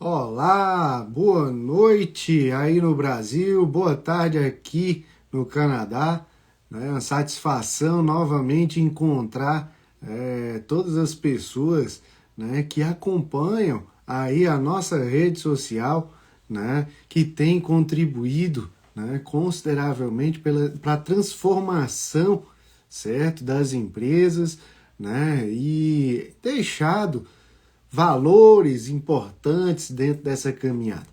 Olá, boa noite aí no Brasil, boa tarde aqui no Canadá. É uma satisfação novamente encontrar todas as pessoas, né, que acompanham aí a nossa rede social, né, que tem contribuído, né, consideravelmente para a transformação, certo, das empresas, né, e deixado valores importantes dentro dessa caminhada.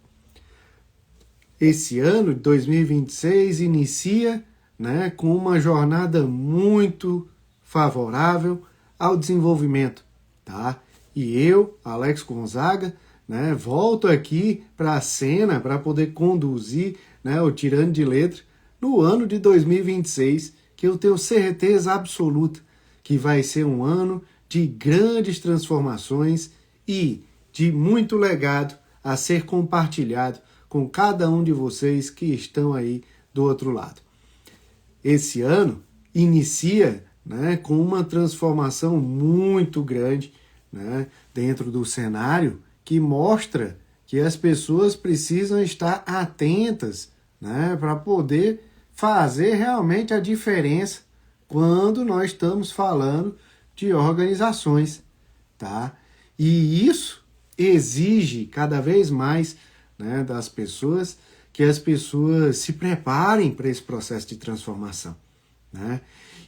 Esse ano de 2026 inicia, né, com uma jornada muito favorável ao desenvolvimento, tá? E eu, Alex Gonzaga, né, volto aqui para a cena para poder conduzir, né, o Tirando de Letra no ano de 2026, que eu tenho certeza absoluta que vai ser um ano de grandes transformações e de muito legado a ser compartilhado com cada um de vocês que estão aí do outro lado. Esse ano inicia, né, com uma transformação muito grande, né, dentro do cenário que mostra que as pessoas precisam estar atentas, né, para poder fazer realmente a diferença quando nós estamos falando de organizações, tá? E isso exige cada vez mais, né, das pessoas, que as pessoas se preparem para esse processo de transformação, né?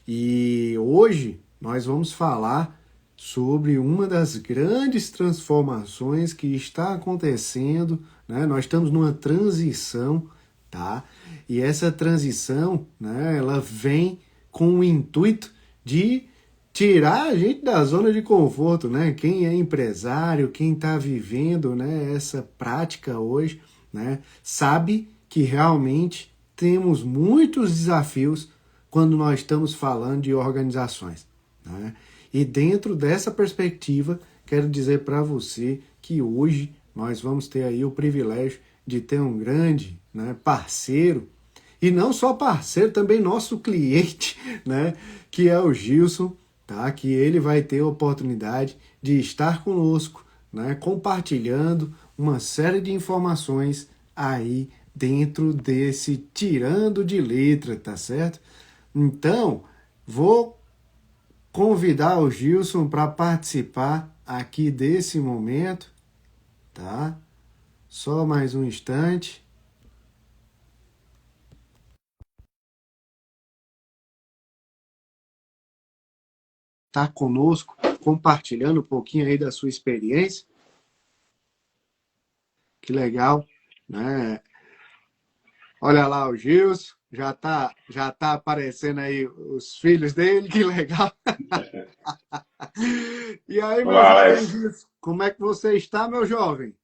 E hoje nós vamos falar sobre uma das grandes transformações que está acontecendo, né? Nós estamos numa transição, tá? E essa transição, né, ela vem com o intuito de tirar a gente da zona de conforto, né? Quem é empresário, quem está vivendo, né, essa prática hoje, né, sabe que realmente temos muitos desafios quando nós estamos falando de organizações, né? E dentro dessa perspectiva, quero dizer para você que hoje nós vamos ter aí o privilégio de ter um grande, né, parceiro, e não só parceiro, também nosso cliente, né, que é o Gilson, tá? Que ele vai ter a oportunidade de estar conosco, né, compartilhando uma série de informações aí dentro desse Tirando de Letra, tá certo? Então, vou convidar o Gilson para participar aqui desse momento, tá? Só mais um instante. Tá conosco, compartilhando um pouquinho aí da sua experiência. Que legal, né? Olha lá o Gilson, já tá aparecendo aí os filhos dele, que legal. E aí, meu Olá, jovem Alex. Gilson, como é que você está, meu jovem?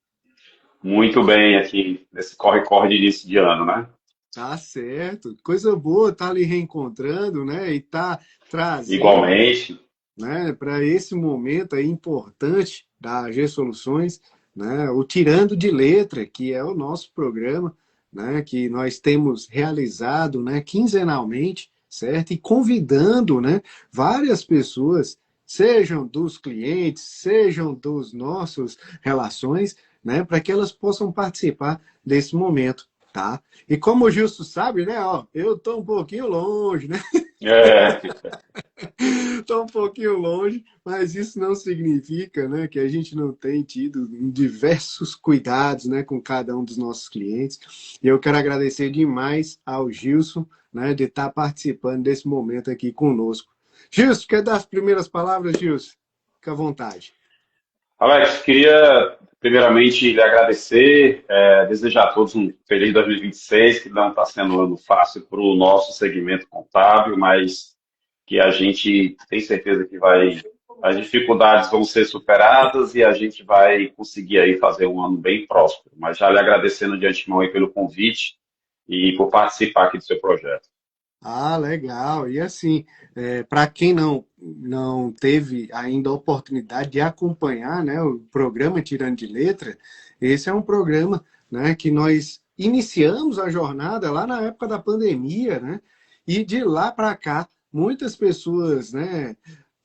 Muito bem aqui nesse corre-corre de início de ano, né? Tá certo, coisa boa tá ali reencontrando, né? E tá trazendo, Igualmente, né, para esse momento aí importante da G Soluções, né, o Tirando de Letra, que é o nosso programa, né, que nós temos realizado, né, quinzenalmente, certo? E convidando, né, várias pessoas, sejam dos clientes, sejam dos nossos relações, né, para que elas possam participar desse momento, tá? E como o Gilson sabe, né, ó, eu tô um pouquinho longe, né? é, Está um pouquinho longe, mas isso não significa, né, que a gente não tem tido diversos cuidados, né, com cada um dos nossos clientes. E eu quero agradecer demais ao Gilson, né, de estar participando desse momento aqui conosco. Gilson, quer dar as primeiras palavras, Gilson? Fica à vontade. Alex, queria primeiramente lhe agradecer, desejar a todos um feliz 2026, que não está sendo um ano fácil para o nosso segmento contábil, mas que a gente tem certeza que as dificuldades vão ser superadas e a gente vai conseguir aí fazer um ano bem próspero. Mas já lhe agradecendo de antemão aí pelo convite e por participar aqui do seu projeto. Ah, legal. E assim, para quem não teve ainda a oportunidade de acompanhar, né, o programa Tirando de Letra, esse é um programa, né, que nós iniciamos a jornada lá na época da pandemia, né? E de lá para cá, muitas pessoas, né,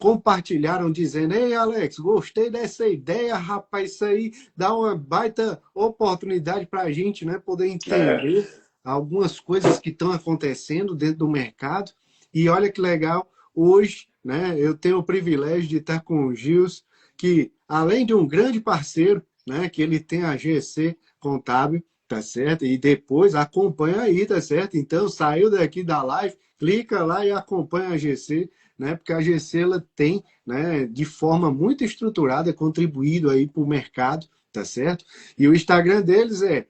compartilharam dizendo: ei, Alex, gostei dessa ideia, rapaz, isso aí dá uma baita oportunidade para a gente, né, poder É, entender algumas coisas que estão acontecendo dentro do mercado. E olha que legal, hoje, né, eu tenho o privilégio de estar com o Gils, que além de um grande parceiro, né, que ele tem a GC Contábil, tá certo? E depois acompanha aí, tá certo? Então, saiu daqui da live, clica lá e acompanha a GC, né? Porque a GC ela tem, né, de forma muito estruturada, contribuído aí para o mercado, tá certo? E o Instagram deles é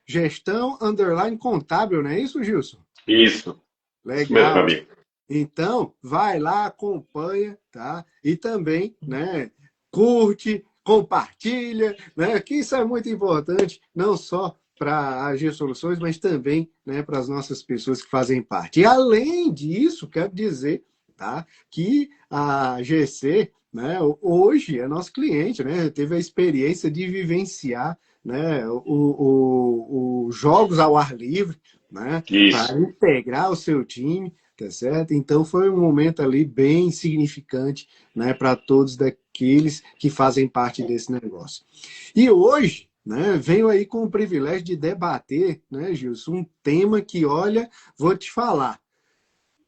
@gestão_contábil, não é isso, Gilson? isso mesmo, meu Legal. amigo. Então, vai lá, acompanha, tá? E também, né, curte, compartilha, né? Que isso é muito importante, não só para a AG Soluções, mas também, né, para as nossas pessoas que fazem parte. E além disso, quero dizer, tá, que a GC, né, hoje é nosso cliente, né? Teve a experiência de vivenciar, né, os jogos ao ar livre, né, para Isso. integrar o seu time, tá certo? Então foi um momento ali bem significante, né, para todos daqueles que fazem parte desse negócio. E hoje, né, venho aí com o privilégio de debater, né, Gilson, um tema que, olha, vou te falar,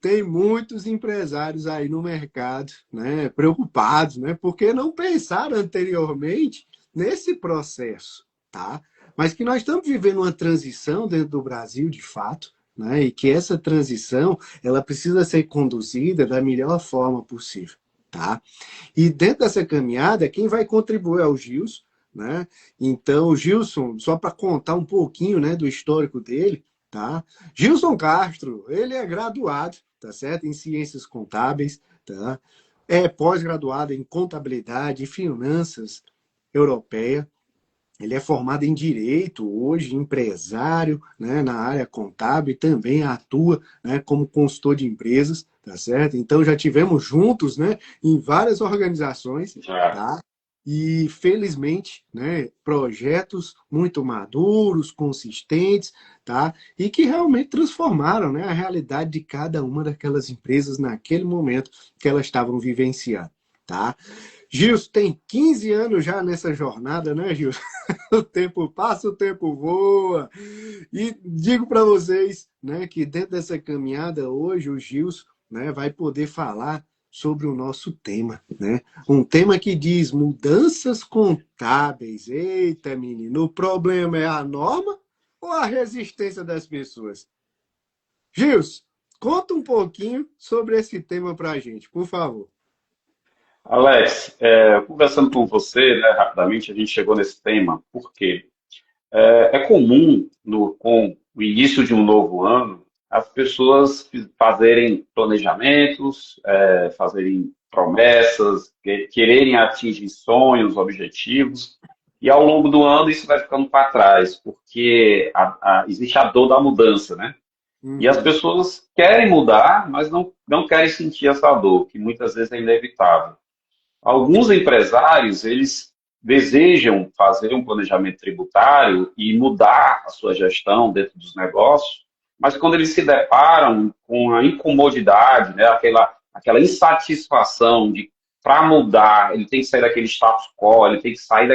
tem muitos empresários aí no mercado, né, preocupados, né, porque não pensaram anteriormente nesse processo, tá? Mas que nós estamos vivendo uma transição dentro do Brasil, de fato, né, e que essa transição ela precisa ser conduzida da melhor forma possível, tá? E dentro dessa caminhada, quem vai contribuir é o Gilson, né? Então, o Gilson, só para contar um pouquinho, né, do histórico dele, tá? Gilson Castro, ele é graduado, tá certo? Em Ciências Contábeis, tá? É pós-graduado em Contabilidade e Finanças Europeia. Ele é formado em Direito, hoje empresário, né, na área contábil e também atua, né, como consultor de empresas, tá certo? Então já tivemos juntos, né, em várias organizações, Já. tá? E felizmente, né, projetos muito maduros, consistentes, tá? E que realmente transformaram, né, a realidade de cada uma daquelas empresas naquele momento que elas estavam vivenciando, tá? Gilson tem 15 anos já nessa jornada, né, Gilson? O tempo passa, o tempo voa. E digo para vocês, né, que dentro dessa caminhada hoje o Gilson, né, vai poder falar sobre o nosso tema, né? Um tema que diz mudanças contábeis. Eita, menino, o problema é a norma ou a resistência das pessoas? Gilson, conta um pouquinho sobre esse tema para a gente, por favor. Alex, conversando com você, né, rapidamente, a gente chegou nesse tema, porque é comum, com o início de um novo ano, as pessoas fazerem planejamentos, fazerem promessas, quererem atingir sonhos, objetivos, e ao longo do ano isso vai ficando para trás, porque existe a dor da mudança, né? E as Uhum, pessoas querem mudar, mas não querem sentir essa dor, que muitas vezes é inevitável. Alguns empresários, eles desejam fazer um planejamento tributário e mudar a sua gestão dentro dos negócios, mas quando eles se deparam com a incomodidade, né, aquela insatisfação de, para mudar, ele tem que sair daquele status quo, ele tem que sair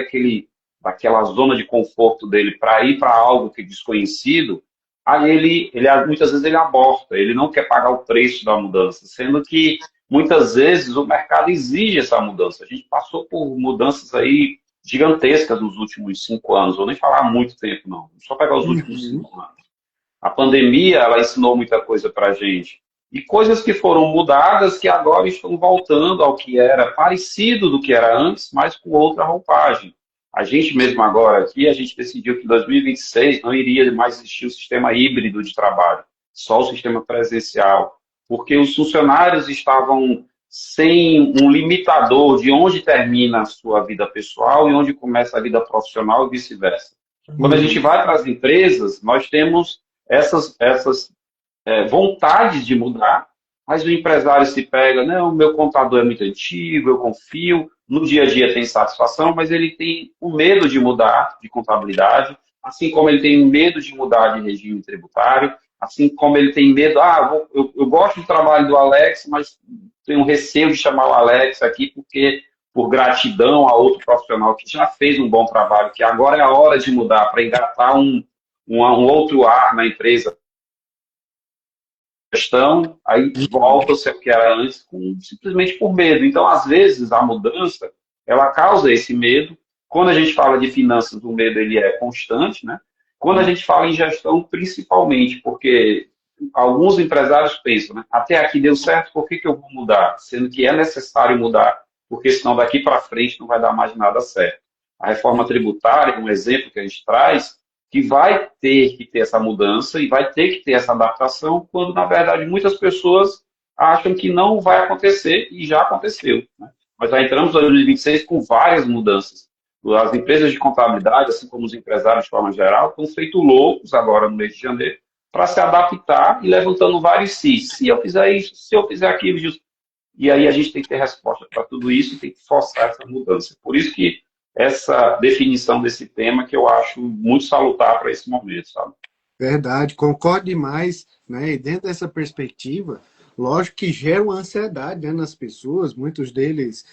daquela zona de conforto dele para ir para algo que é desconhecido, aí muitas vezes ele aborta, ele não quer pagar o preço da mudança, sendo que muitas vezes o mercado exige essa mudança. A gente passou por mudanças aí gigantescas nos últimos 5 anos, vou nem falar muito tempo, não. Só pegar os últimos uhum, 5 anos. A pandemia, ela ensinou muita coisa para a gente. E coisas que foram mudadas que agora estão voltando ao que era parecido do que era antes, mas com outra roupagem. A gente mesmo agora aqui, a gente decidiu que em 2026 não iria mais existir o sistema híbrido de trabalho, só o sistema presencial, porque os funcionários estavam sem um limitador de onde termina a sua vida pessoal e onde começa a vida profissional e vice-versa. Quando a gente uhum, vai para as empresas, nós temos essas vontades de mudar, mas o empresário se pega, não, meu contador é muito antigo, eu confio, no dia a dia tem satisfação, mas ele tem o medo de mudar de contabilidade, assim como ele tem medo de mudar de regime tributário, assim como ele tem medo, eu gosto do trabalho do Alex, mas tenho receio de chamar o Alex aqui porque por gratidão a outro profissional que já fez um bom trabalho, que agora é a hora de mudar para engatar um outro ar na empresa, gestão, aí volta a ser o que era antes, simplesmente por medo. Então, às vezes, a mudança, ela causa esse medo. Quando a gente fala de finanças, o medo ele é constante, né? Quando a gente fala em gestão, principalmente, porque alguns empresários pensam, né? Até aqui deu certo, por que eu vou mudar? Sendo que é necessário mudar, porque senão daqui para frente não vai dar mais nada certo. A reforma tributária, um exemplo que a gente traz, que vai ter que ter essa mudança e vai ter que ter essa adaptação, quando, na verdade, muitas pessoas acham que não vai acontecer e já aconteceu, né? Nós já entramos em 2026 com várias mudanças. As empresas de contabilidade, assim como os empresários de forma geral, estão feito loucos agora no mês de janeiro para se adaptar e levantando vários se eu fizer isso, se eu fizer aquilo, e aí a gente tem que ter resposta para tudo isso e tem que forçar essa mudança. Por isso que essa definição desse tema que eu acho muito salutar para esse momento, sabe? Verdade, concordo demais, né? E dentro dessa perspectiva, lógico que gera uma ansiedade, né, nas pessoas, muitos deles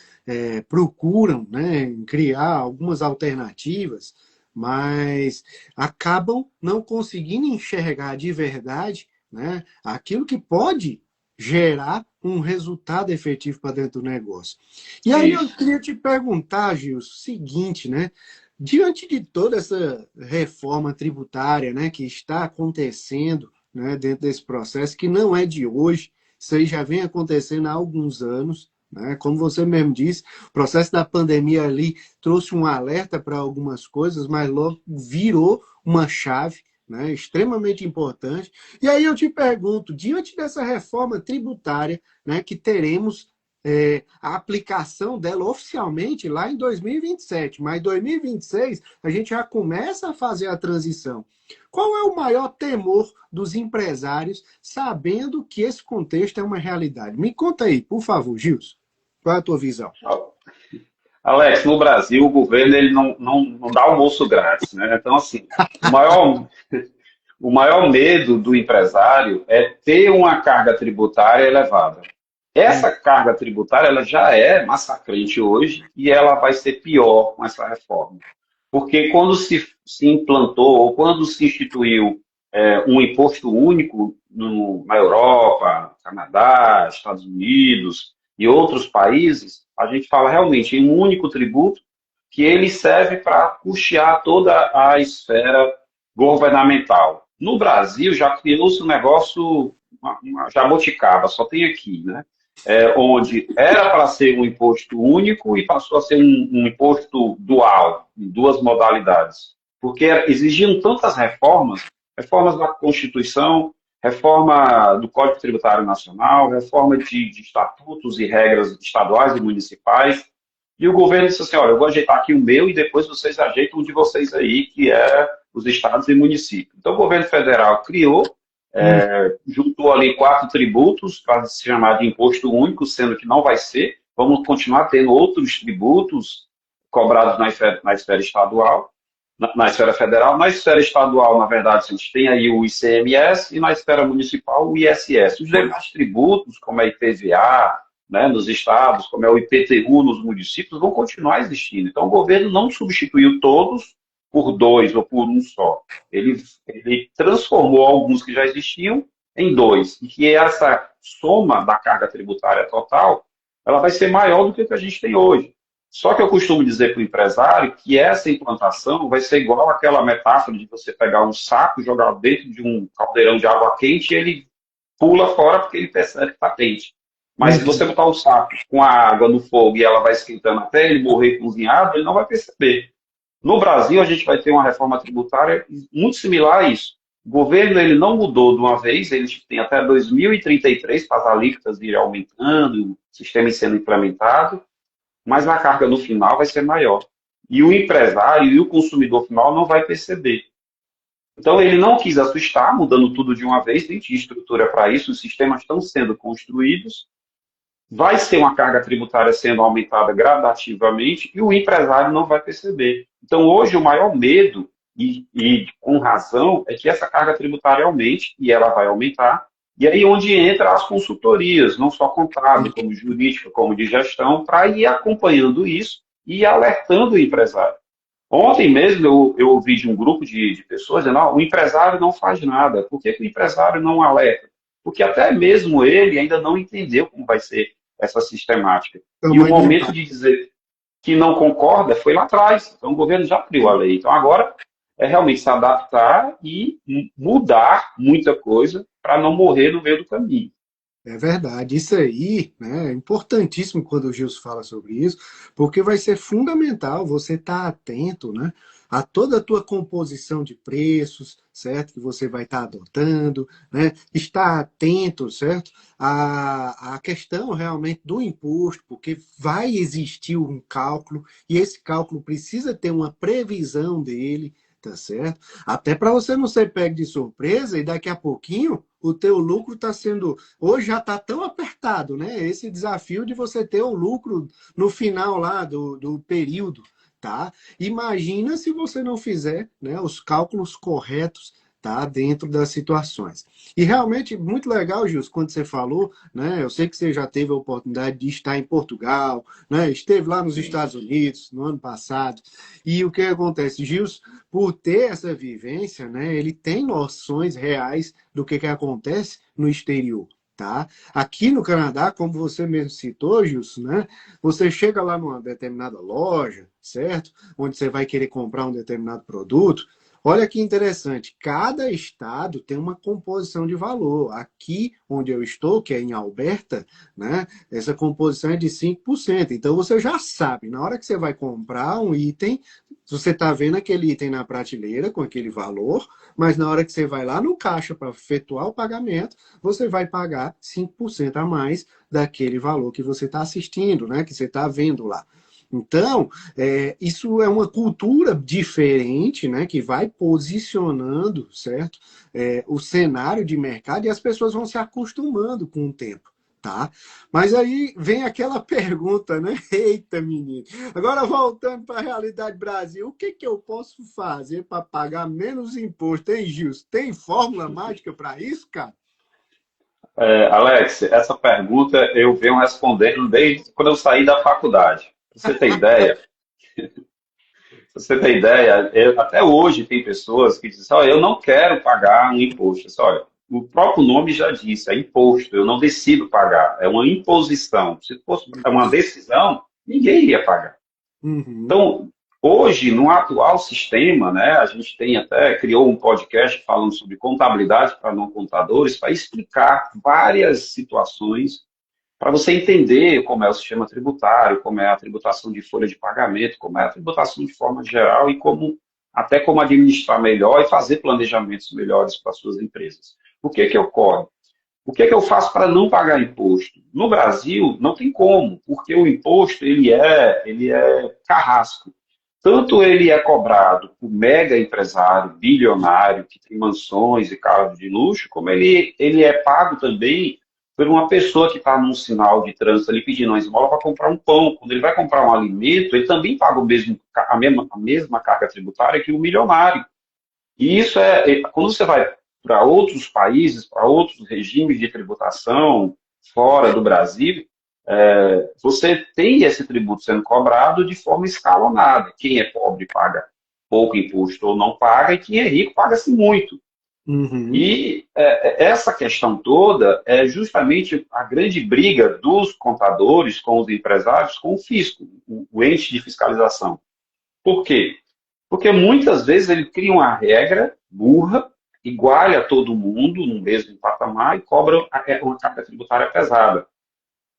procuram, né, criar algumas alternativas, mas acabam não conseguindo enxergar de verdade, né, aquilo que pode gerar um resultado efetivo para dentro do negócio. E aí eu Isso. queria te perguntar, Gil, o seguinte, né? Diante de toda essa reforma tributária, né, que está acontecendo, né, dentro desse processo, que não é de hoje, isso aí já vem acontecendo há alguns anos, né, como você mesmo disse, o processo da pandemia ali trouxe um alerta para algumas coisas, mas logo virou uma chave, né, extremamente importante. E aí eu te pergunto, diante dessa reforma tributária, né, que teremos a aplicação dela oficialmente lá em 2027, mas em 2026 a gente já começa a fazer a transição. Qual é o maior temor dos empresários sabendo que esse contexto é uma realidade? Me conta aí, por favor, Gilson. Qual é a tua visão? Alex, no Brasil, o governo ele não dá almoço grátis, né? Então, assim, o maior medo do empresário é ter uma carga tributária elevada. Essa carga tributária ela já é massacrante hoje e ela vai ser pior com essa reforma. Porque quando se implantou ou quando se instituiu um imposto único na Europa, Canadá, Estados Unidos e outros países, a gente fala realmente em um único tributo que ele serve para custear toda a esfera governamental. No Brasil já criou-se um negócio, uma jabuticaba, só tem aqui, né? Onde era para ser um imposto único e passou a ser um imposto dual, em duas modalidades. Porque exigiam tantas reformas da Constituição, reforma do Código Tributário Nacional, reforma de estatutos e regras estaduais e municipais, e o governo disse assim, olha, eu vou ajeitar aqui o meu e depois vocês ajeitam o de vocês aí, que é os estados e municípios. Então, o governo federal criou, juntou ali 4 tributos para se chamar de imposto único, sendo que não vai ser. Vamos continuar tendo outros tributos cobrados na esfera estadual, na esfera federal. Na esfera estadual, na verdade, a gente tem aí o ICMS e na esfera municipal o ISS. Os demais tributos, como é IPVA, né, nos estados, como é o IPTU nos municípios, vão continuar existindo. Então, o governo não substituiu todos por 2 ou por um só. Ele transformou alguns que já existiam em 2. E que essa soma da carga tributária total, ela vai ser maior do que o que a gente tem hoje. Só que eu costumo dizer para o empresário que essa implantação vai ser igual àquela metáfora de você pegar um saco, jogar dentro de um caldeirão de água quente e ele pula fora porque ele percebe que está quente. Mas se você botar o saco com a água no fogo e ela vai esquentando até ele morrer cozinhado, ele não vai perceber. No Brasil, a gente vai ter uma reforma tributária muito similar a isso. O governo ele não mudou de uma vez, ele tem até 2033 para as alíquotas ir aumentando, o sistema sendo implementado, mas a carga no final vai ser maior. E o empresário e o consumidor final não vai perceber. Então, ele não quis assustar, mudando tudo de uma vez, nem tinha estrutura para isso, os sistemas estão sendo construídos, vai ser uma carga tributária sendo aumentada gradativamente e o empresário não vai perceber. Então, hoje, o maior medo e com razão, é que essa carga tributária aumente, e ela vai aumentar, e aí onde entra as consultorias, não só contábil, como jurídica, como de gestão, para ir acompanhando isso e alertando o empresário. Ontem mesmo eu ouvi de um grupo de pessoas dizendo, o empresário não faz nada. Por que o empresário não alerta? Porque até mesmo ele ainda não entendeu como vai ser essa sistemática. E o Tamanho do momento impacto. de dizer que não concorda foi lá atrás. Então o governo já criou a lei. Então agora é realmente se adaptar e mudar muita coisa para não morrer no meio do caminho. É verdade. Isso aí, né, é importantíssimo quando o Gilson fala sobre isso, porque vai ser fundamental você estar atento, né, a toda a tua composição de preços, certo? Que você vai estar adotando, né? Estar atento, certo? A questão realmente do imposto, porque vai existir um cálculo e esse cálculo precisa ter uma previsão dele, tá certo? Até para você não ser pego de surpresa e daqui a pouquinho o teu lucro está sendo hoje já está tão apertado, né? Esse desafio de você ter o lucro no final lá do período, tá? Imagina se você não fizer, né, os cálculos corretos, tá? Dentro das situações. E realmente muito legal, Gilson, quando você falou, né? Eu sei que você já teve a oportunidade de estar em Portugal, né? Esteve lá nos Sim. Estados Unidos no ano passado. E o que acontece, Gilson, por ter essa vivência, né? Ele tem noções reais do que acontece no exterior. Tá? Aqui no Canadá, como você mesmo citou, Gilson, né? Você chega lá numa determinada loja, certo? Onde você vai querer comprar um determinado produto. Olha que interessante, cada estado tem uma composição de valor. Aqui onde eu estou, que é em Alberta, né? Essa composição é de 5%. Então você já sabe, na hora que você vai comprar um item, você está vendo aquele item na prateleira com aquele valor, mas na hora que você vai lá no caixa para efetuar o pagamento, você vai pagar 5% a mais daquele valor que você está assistindo, né? Que você está vendo lá. Então, isso é uma cultura diferente, né? Que vai posicionando, certo? O cenário de mercado e as pessoas vão se acostumando com o tempo. Tá? Mas aí vem aquela pergunta, né? Eita, menino. Agora, voltando para a realidade Brasil, o que eu posso fazer para pagar menos imposto, hein, Gilson? Tem fórmula mágica para isso, cara? Alex, essa pergunta eu venho respondendo desde quando eu saí da faculdade. Pra você ter ideia, até hoje tem pessoas que dizem, olha, eu não quero pagar um imposto. Eu disse, olha, o próprio nome já disse, é imposto, eu não decido pagar, é uma imposição. Se fosse uma decisão, ninguém iria pagar. Uhum. Então, hoje, no atual sistema, né, a gente tem até, criou um podcast falando sobre contabilidade para não contadores, para explicar várias situações para você entender como é o sistema tributário, como é a tributação de folha de pagamento, como é a tributação de forma geral e até como administrar melhor e fazer planejamentos melhores para as suas empresas. O que ocorre? O que eu faço para não pagar imposto? No Brasil, não tem como, porque o imposto ele é carrasco. Tanto ele é cobrado por mega empresário, bilionário, que tem mansões e carros de luxo, como ele é pago também por uma pessoa que está num sinal de trânsito ali pedindo uma esmola para comprar um pão. Quando ele vai comprar um alimento, ele também paga a mesma carga tributária que o milionário. E isso quando você vai para outros países, para outros regimes de tributação fora do Brasil, você tem esse tributo sendo cobrado de forma escalonada. Quem é pobre paga pouco imposto ou não paga, e quem é rico paga-se muito. Uhum. E essa questão toda é justamente a grande briga dos contadores com os empresários, com o fisco, o ente de fiscalização. Por quê? Porque muitas vezes ele cria uma regra burra, iguala a todo mundo no mesmo patamar e cobra uma carga tributária pesada.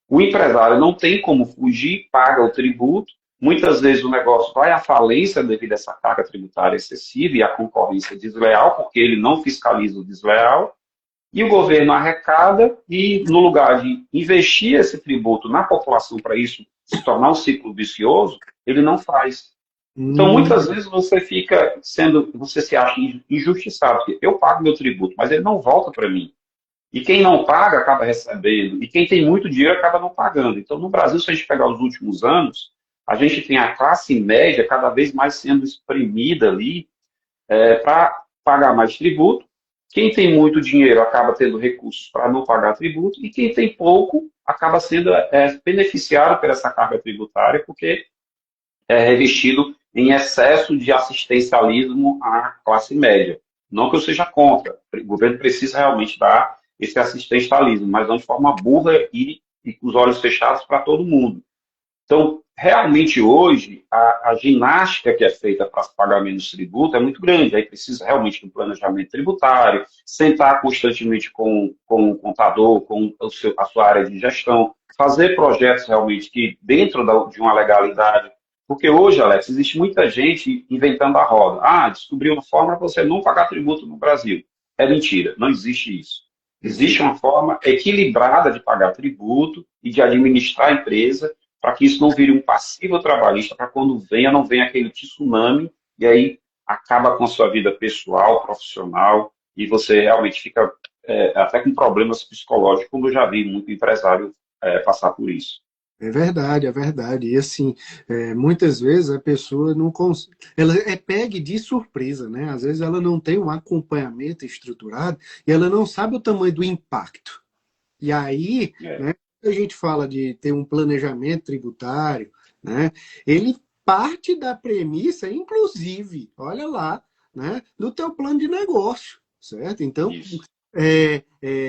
O empresário não tem como fugir, paga o tributo. Muitas vezes o negócio vai à falência devido a essa carga tributária excessiva e à concorrência desleal, porque ele não fiscaliza o desleal. E o governo arrecada e, no lugar de investir esse tributo na população para isso se tornar um ciclo vicioso, ele não faz. Então, muitas Uhum. vezes você se acha injustiçado, porque eu pago meu tributo, mas ele não volta para mim. E quem não paga acaba recebendo, e quem tem muito dinheiro acaba não pagando. Então, no Brasil, se a gente pegar os últimos anos, a gente tem a classe média cada vez mais sendo espremida ali, para pagar mais tributo. Quem tem muito dinheiro acaba tendo recursos para não pagar tributo, e quem tem pouco acaba sendo beneficiado por essa carga tributária, porque é revestido em excesso de assistencialismo à classe média. Não que eu seja contra, o governo precisa realmente dar esse assistencialismo, mas não de forma burra e com os olhos fechados para todo mundo. Então, realmente hoje, a ginástica que é feita para se pagar menos tributo é muito grande. Aí precisa realmente de um planejamento tributário, sentar constantemente com o contador, com a sua área de gestão, fazer projetos realmente que dentro de uma legalidade. Porque hoje, Alex, existe muita gente inventando a roda. Ah, descobriu uma forma para você não pagar tributo no Brasil. É mentira, não existe isso. Existe uma forma equilibrada de pagar tributo e de administrar a empresa, para que isso não vire um passivo trabalhista, para quando venha, não venha aquele tsunami, e aí acaba com a sua vida pessoal, profissional, e você realmente fica até com problemas psicológicos, como eu já vi muito empresário passar por isso. É verdade, é verdade. E assim, muitas vezes a pessoa não consegue, ela é pegue de surpresa, né? Às vezes ela não tem um acompanhamento estruturado e ela não sabe o tamanho do impacto. E aí, É, né, quando a gente fala de ter um planejamento tributário, né, ele parte da premissa, inclusive, olha lá, né, do teu plano de negócio, certo? Então, isso.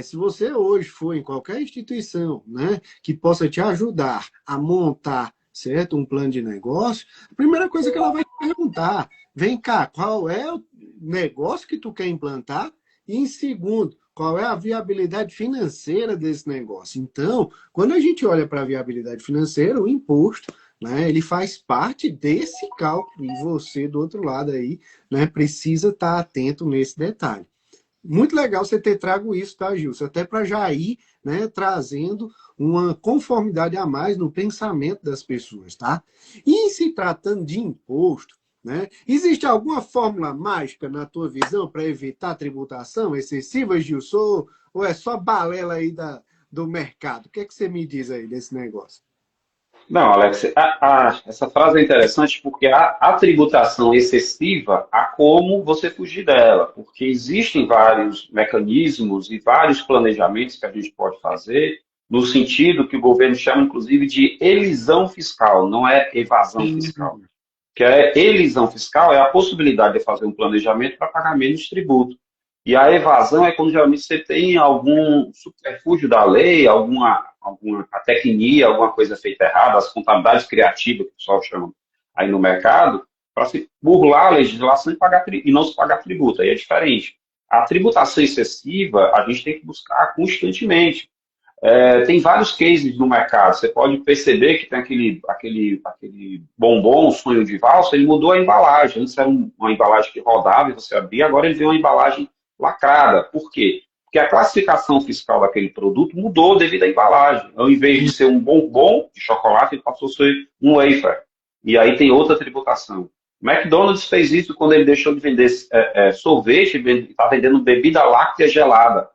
se você hoje for em qualquer instituição, né, que possa te ajudar a montar, certo, um plano de negócio, a primeira coisa que ela vai te perguntar, vem cá, qual é o negócio que tu quer implantar? E em segundo, qual é a viabilidade financeira desse negócio? Então, quando a gente olha para a viabilidade financeira, o imposto, né, ele faz parte desse cálculo e você, do outro lado aí, né, precisa estar atento nesse detalhe. Muito legal você ter trago isso, tá, Gilson? Até para já ir, né, trazendo uma conformidade a mais no pensamento das pessoas, tá? E em se tratando de imposto, né, existe alguma fórmula mágica na tua visão para evitar tributação excessiva, Gilson? Ou é só balela aí do mercado? O que é que você me diz aí desse negócio? Não, Alex, essa frase é interessante porque a tributação excessiva, há como você fugir dela, porque existem vários mecanismos e vários planejamentos que a gente pode fazer, no sentido que o governo chama, inclusive, de elisão fiscal, não é evasão fiscal. Hum, Que é elisão fiscal é a possibilidade de fazer um planejamento para pagar menos tributo. E a evasão é quando geralmente você tem algum subterfúgio da lei, alguma tecnia, alguma coisa feita errada, as contabilidades criativas, que o pessoal chama aí no mercado, para se burlar a legislação e não se pagar tributo. Aí é diferente. A tributação excessiva a gente tem que buscar constantemente. Tem vários cases no mercado. Você pode perceber que tem aquele bombom, sonho de valsa, ele mudou a embalagem. Antes era uma embalagem que rodava e você abria, agora ele veio uma embalagem lacrada. Por quê? Porque a classificação fiscal daquele produto mudou devido à embalagem. Ao invés de ser um bombom de chocolate, ele passou a ser um wafer. E aí tem outra tributação. O McDonald's fez isso quando ele deixou de vender sorvete e está vendendo bebida láctea gelada.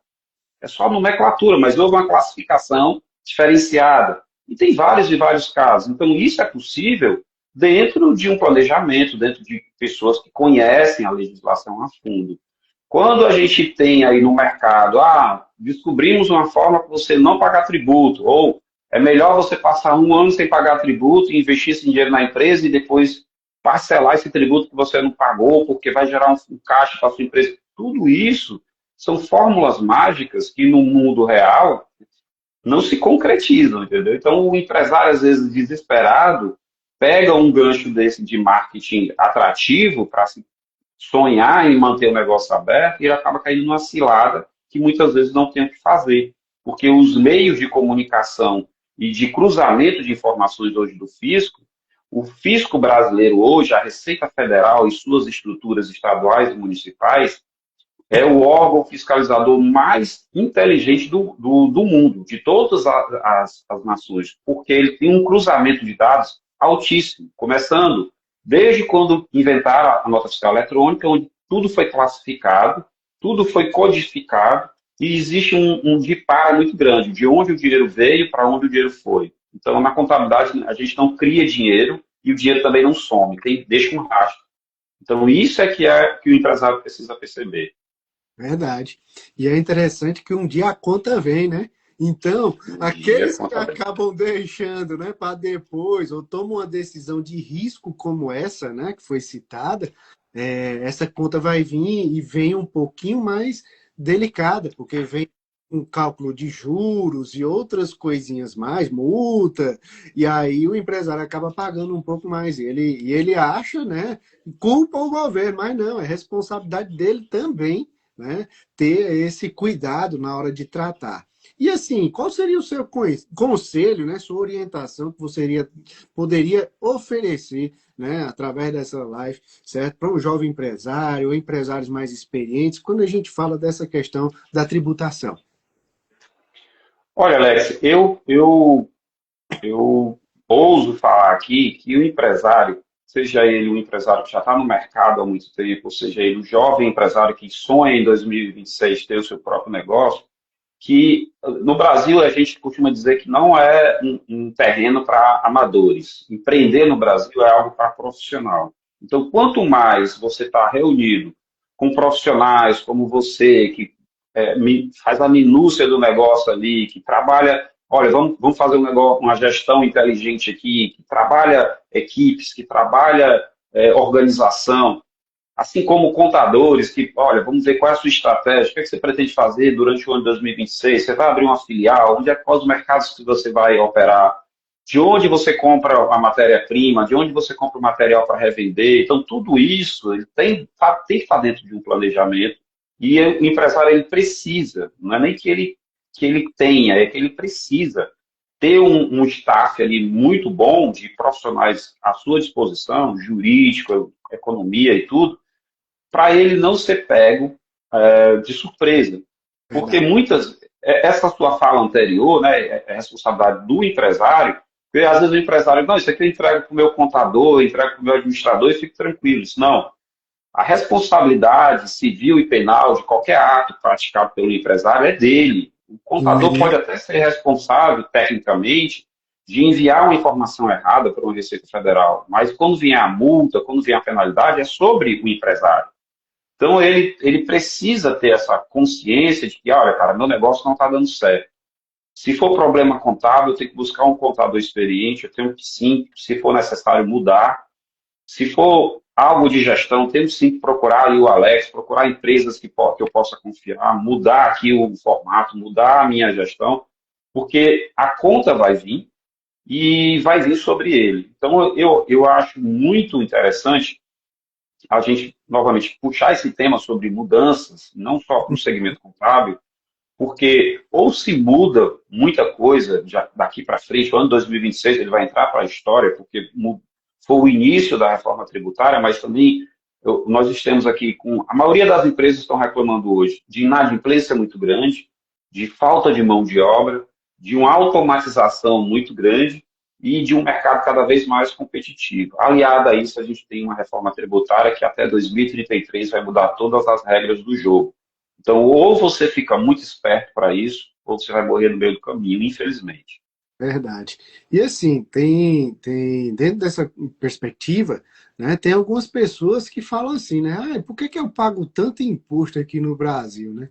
É só nomenclatura, mas houve uma classificação diferenciada. E tem vários e vários casos. Então, isso é possível dentro de um planejamento, dentro de pessoas que conhecem a legislação a fundo. Quando a gente tem aí no mercado, descobrimos uma forma para você não pagar tributo, ou é melhor você passar um ano sem pagar tributo e investir esse dinheiro na empresa e depois parcelar esse tributo que você não pagou, porque vai gerar um caixa para a sua empresa. Tudo isso são fórmulas mágicas que no mundo real não se concretizam, entendeu? Então, o empresário, às vezes, desesperado, pega um gancho desse de marketing atrativo para se sonhar em manter o negócio aberto e ele acaba caindo numa cilada que muitas vezes não tem o que fazer. Porque os meios de comunicação e de cruzamento de informações hoje do fisco, o fisco brasileiro hoje, a Receita Federal e suas estruturas estaduais e municipais, é o órgão fiscalizador mais inteligente do mundo, de todas as nações, porque ele tem um cruzamento de dados altíssimo, começando desde quando inventaram a nota fiscal eletrônica, onde tudo foi classificado, tudo foi codificado, e existe um disparo muito grande de onde o dinheiro veio para onde o dinheiro foi. Então, na contabilidade, a gente não cria dinheiro e o dinheiro também não some, deixa um rastro. Então, isso é que o empresário precisa perceber. Verdade. E é interessante que um dia a conta vem, né? Então, Um dia, aqueles que conta bem. acabam deixando, né, para depois, ou tomam uma decisão de risco como essa, né, que foi citada, essa conta vai vir e vem um pouquinho mais delicada, porque vem um cálculo de juros e outras coisinhas mais, multa, e aí o empresário acaba pagando um pouco mais. E ele acha, né, culpa o governo, mas não, é responsabilidade dele também, né, ter esse cuidado na hora de tratar. E assim, qual seria o seu conselho, né, sua orientação que você poderia oferecer, né, através dessa live, certo, para um jovem empresário ou empresários mais experientes, quando a gente fala dessa questão da tributação? Olha, Alex, eu ouso falar aqui que o empresário, seja ele um empresário que já está no mercado há muito tempo, ou seja ele um jovem empresário que sonha em 2026 ter o seu próprio negócio, que no Brasil a gente costuma dizer que não é um terreno para amadores. Empreender no Brasil é algo para profissional. Então, quanto mais você está reunido com profissionais como você, que faz a minúcia do negócio ali, que trabalha, olha, vamos fazer um negócio, uma gestão inteligente aqui, que trabalha equipes, que trabalha organização, assim como contadores, que, olha, vamos ver qual é a sua estratégia, o que, é que você pretende fazer durante o ano de 2026, você vai abrir uma filial, quais os mercados que você vai operar, de onde você compra a matéria-prima, de onde você compra o material para revender. Então, tudo isso ele tem que estar dentro de um planejamento e o empresário ele precisa, não é nem que ele tenha, é que ele precisa ter um staff ali muito bom de profissionais à sua disposição, jurídico, economia e tudo, para ele não ser pego de surpresa. Porque Verdade. essa sua fala anterior, né, é responsabilidade do empresário, porque às vezes o empresário, não, isso aqui eu entrego para o meu contador, eu entrego para o meu administrador e fico tranquilo. Isso não. A responsabilidade civil e penal de qualquer ato praticado pelo empresário é dele. O contador pode Uhum. até ser responsável, tecnicamente, de enviar uma informação errada para uma Receita Federal, mas quando vier a multa, quando vier a penalidade, é sobre o empresário. Então, ele precisa ter essa consciência de que, olha, cara, meu negócio não está dando certo. Se for problema contábil, eu tenho que buscar um contador experiente, eu tenho que, sim, se for necessário, mudar. Se for algo de gestão, temos sim que procurar ali o Alex, procurar empresas que eu possa confiar, mudar aqui o formato, mudar a minha gestão, porque a conta vai vir e vai vir sobre ele. Então, eu acho muito interessante a gente, novamente, puxar esse tema sobre mudanças, não só para o segmento contábil, porque ou se muda muita coisa daqui para frente, o ano 2026 ele vai entrar para a história, porque foi o início da reforma tributária, mas também nós estamos aqui com. A maioria das empresas estão reclamando hoje de inadimplência muito grande, de falta de mão de obra, de uma automatização muito grande e de um mercado cada vez mais competitivo. Aliado a isso, a gente tem uma reforma tributária que até 2033 vai mudar todas as regras do jogo. Então, ou você fica muito esperto para isso, ou você vai morrer no meio do caminho, infelizmente. Verdade. E assim, dentro dessa perspectiva, né, tem algumas pessoas que falam assim, né? Ah, por que que eu pago tanto imposto aqui no Brasil, né?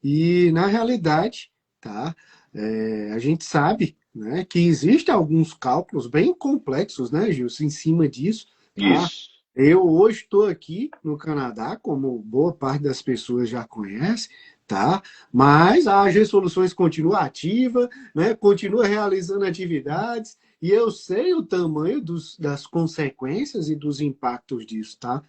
E na realidade, tá? A gente sabe, né, que existem alguns cálculos bem complexos, né, Gilson, em cima disso, tá? Isso. Eu hoje estou aqui no Canadá, como boa parte das pessoas já conhece, tá? Mas a AG Soluções continua ativa, né? Continua realizando atividades e eu sei o tamanho das consequências e dos impactos disso, tá?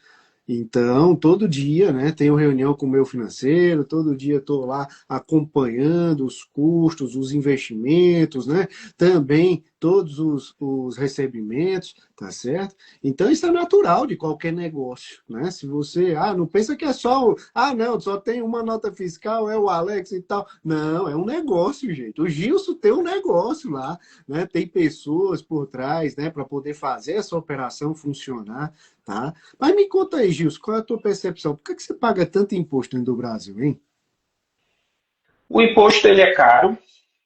Então, todo dia, né, tenho reunião com o meu financeiro, todo dia estou lá acompanhando os custos, os investimentos, né, também todos os recebimentos, tá certo? Então, isso é natural de qualquer negócio, né? Se você, não pensa que é só, não, só tem uma nota fiscal, é o Alex e tal. Não, é um negócio, gente. O Gilson tem um negócio lá, né? Tem pessoas por trás, né, para poder fazer essa operação funcionar, tá? Mas me conta aí, Gilson, qual é a tua percepção? Por que você paga tanto imposto dentro do Brasil, hein? O imposto ele é caro,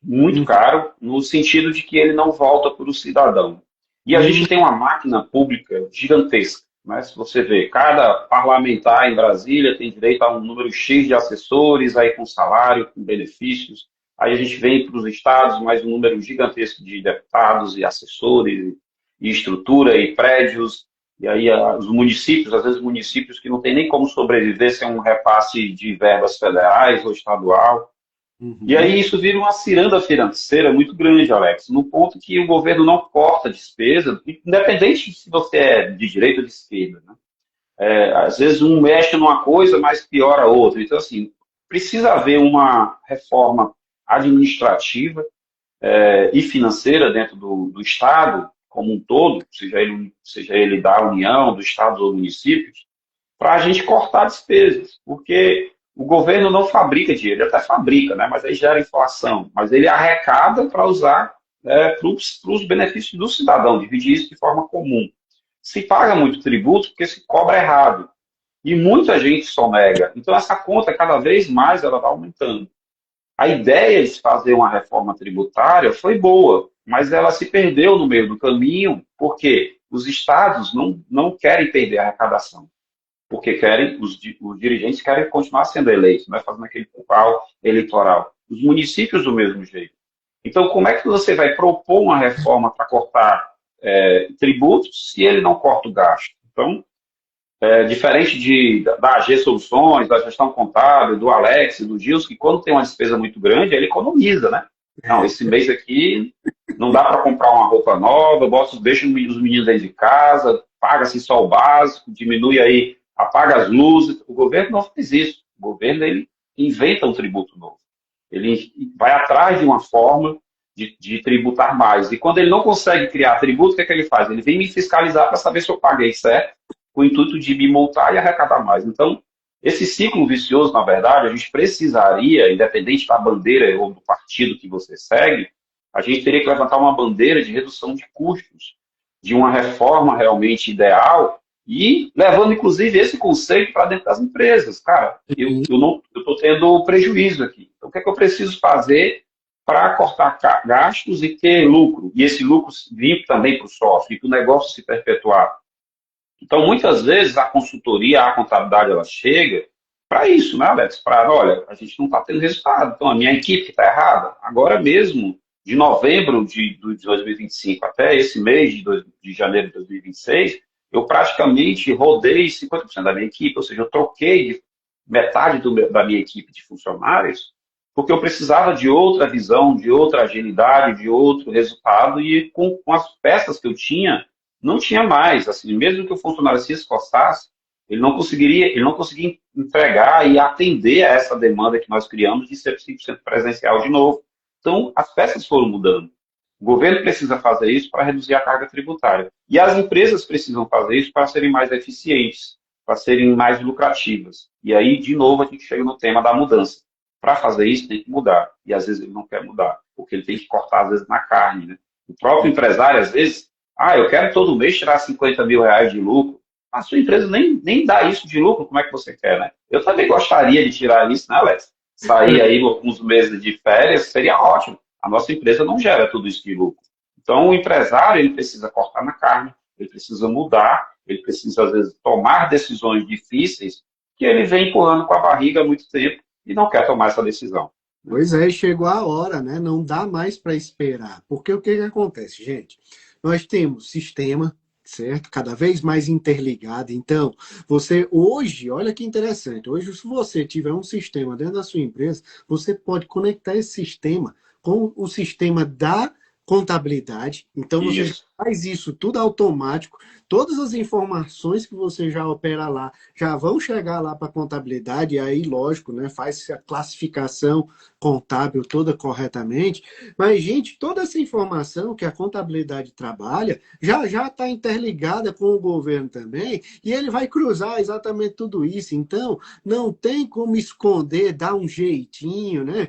muito Hum, caro, no sentido de que ele não volta para o cidadão. E a hum, gente tem uma máquina pública gigantesca. Né? Se você vê, cada parlamentar em Brasília tem direito a um número X de assessores, aí com salário, com benefícios. Aí a gente vem para os estados, mais um número gigantesco de deputados e assessores, e estrutura e prédios. E aí os municípios, às vezes municípios que não tem nem como sobreviver sem um repasse de verbas federais ou estadual. E Uhum. aí isso vira uma ciranda financeira muito grande, Alex, no ponto que o governo não corta despesa, independente se você é de direita ou de esquerda, né? Às vezes um mexe numa coisa, mas piora a outra. Então, assim, precisa haver uma reforma administrativa e financeira dentro do Estado como um todo, seja ele da União, dos estados ou municípios, para a gente cortar despesas, porque o governo não fabrica dinheiro, ele até fabrica, né, mas aí gera inflação, mas ele arrecada para usar para os benefícios do cidadão, dividir isso de forma comum. Se paga muito tributo porque se cobra errado, e muita gente sonega. Então essa conta, cada vez mais, ela vai aumentando. A ideia de se fazer uma reforma tributária foi boa, mas ela se perdeu no meio do caminho, porque os estados não querem perder a arrecadação porque querem, os dirigentes querem continuar sendo eleitos, não é fazendo aquele curral eleitoral. Os municípios do mesmo jeito. Então, como é que você vai propor uma reforma para cortar tributos se ele não corta o gasto? Então, diferente da AG Soluções, da gestão contábil, do Alex, do Gils, que quando tem uma despesa muito grande, ele economiza, né? Não, esse mês aqui não dá para comprar uma roupa nova, deixa os meninos dentro de casa, paga-se só o básico, diminui aí, apaga as luzes. O governo não faz isso. O governo ele inventa um tributo novo. Ele vai atrás de uma forma de tributar mais. E quando ele não consegue criar tributo, o que é que ele faz? Ele vem me fiscalizar para saber se eu paguei certo, com o intuito de me multar e arrecadar mais. Então, esse ciclo vicioso, na verdade, a gente precisaria, independente da bandeira ou do partido que você segue, a gente teria que levantar uma bandeira de redução de custos, de uma reforma realmente ideal e levando, inclusive, esse conceito para dentro das empresas. Cara, eu estou tendo prejuízo aqui. Então, o que é que eu preciso fazer para cortar gastos e ter lucro? E esse lucro vir também para o sócio e para o negócio se perpetuar. Então, muitas vezes, a consultoria, a contabilidade, ela chega para isso, né, Alex? Para, olha, a gente não está tendo resultado, então a minha equipe está errada. Agora mesmo, de novembro de 2025 até esse mês de janeiro de 2026, eu praticamente rodei 50% da minha equipe, ou seja, eu troquei metade da minha equipe de funcionários, porque eu precisava de outra visão, de outra agilidade, de outro resultado, e com as peças que eu tinha, não tinha mais, assim, mesmo que o funcionário se esforçasse, ele não conseguia entregar e atender a essa demanda que nós criamos de ser 100% presencial de novo. Então, as peças foram mudando. O governo precisa fazer isso para reduzir a carga tributária. E as empresas precisam fazer isso para serem mais eficientes, para serem mais lucrativas. E aí, de novo, a gente chega no tema da mudança. Para fazer isso, tem que mudar. E às vezes ele não quer mudar, porque ele tem que cortar, às vezes, na carne. Né? O próprio empresário, às vezes, eu quero todo mês tirar 50 mil reais de lucro. A sua empresa nem dá isso de lucro, como é que você quer, né? Eu também gostaria de tirar isso, né, Alex? Sair aí alguns meses de férias seria ótimo. A nossa empresa não gera tudo isso de lucro. Então, o empresário, ele precisa cortar na carne, ele precisa mudar, ele precisa, às vezes, tomar decisões difíceis que ele vem empurrando com a barriga há muito tempo e não quer tomar essa decisão. Pois é, chegou a hora, né? Não dá mais para esperar. Porque o que que acontece, gente? Nós temos sistema, certo? Cada vez mais interligado. Então, você hoje, olha que interessante, hoje se você tiver um sistema dentro da sua empresa, você pode conectar esse sistema com o sistema da contabilidade. Então, você já Isso. faz isso tudo automático. Todas as informações que você já opera lá já vão chegar lá para a contabilidade, e aí, lógico, né, faz a classificação contábil toda corretamente. Mas, gente, toda essa informação que a contabilidade trabalha já está interligada com o governo também, e ele vai cruzar exatamente tudo isso. Então, não tem como esconder, dar um jeitinho, né?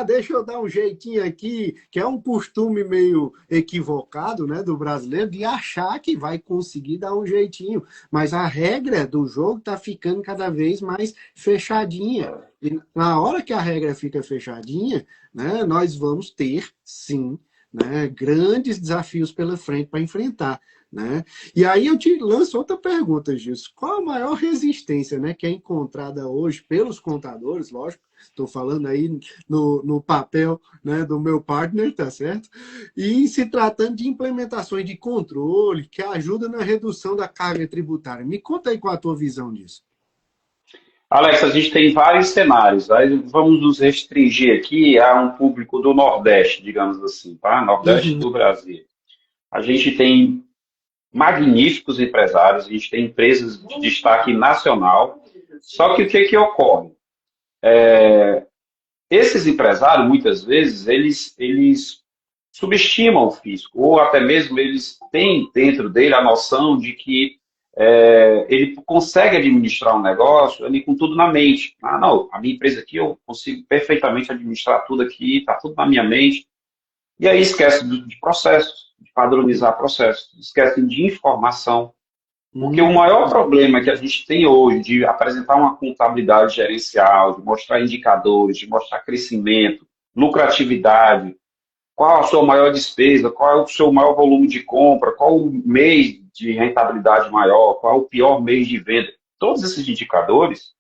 Deixa eu dar um jeitinho aqui, que é um costume meio equivocado, né, do brasileiro, de achar que vai conseguir dar um jeitinho. Mas a regra do jogo está ficando cada vez mais fechadinha. E na hora que a regra fica fechadinha, né, nós vamos ter, sim, né, grandes desafios pela frente para enfrentar. né? E aí eu te lanço outra pergunta, Gilson. Qual a maior resistência, né, que é encontrada hoje pelos contadores, lógico, estou falando aí no papel, né, do meu partner, tá certo? E se tratando de implementações de controle que ajudam na redução da carga tributária. Me conta aí qual a tua visão disso. Alex, a gente tem vários cenários. Aí vamos nos restringir aqui a um público do Nordeste, digamos assim, tá? Nordeste Uhum. do Brasil. A gente tem magníficos empresários, a gente tem empresas de destaque nacional. Só que o que que ocorre? Esses empresários, muitas vezes, eles subestimam o fisco, ou até mesmo eles têm dentro dele a noção de que ele consegue administrar um negócio ali com tudo na mente. Ah, não, a minha empresa aqui eu consigo perfeitamente administrar tudo aqui, está tudo na minha mente. E aí esquece de processos, de padronizar processos, esquecem de informação. Porque o Hum. maior problema que a gente tem hoje de apresentar uma contabilidade gerencial, de mostrar indicadores, de mostrar crescimento, lucratividade, qual a sua maior despesa, qual é o seu maior volume de compra, qual o mês de rentabilidade maior, qual é o pior mês de venda. Todos esses indicadores,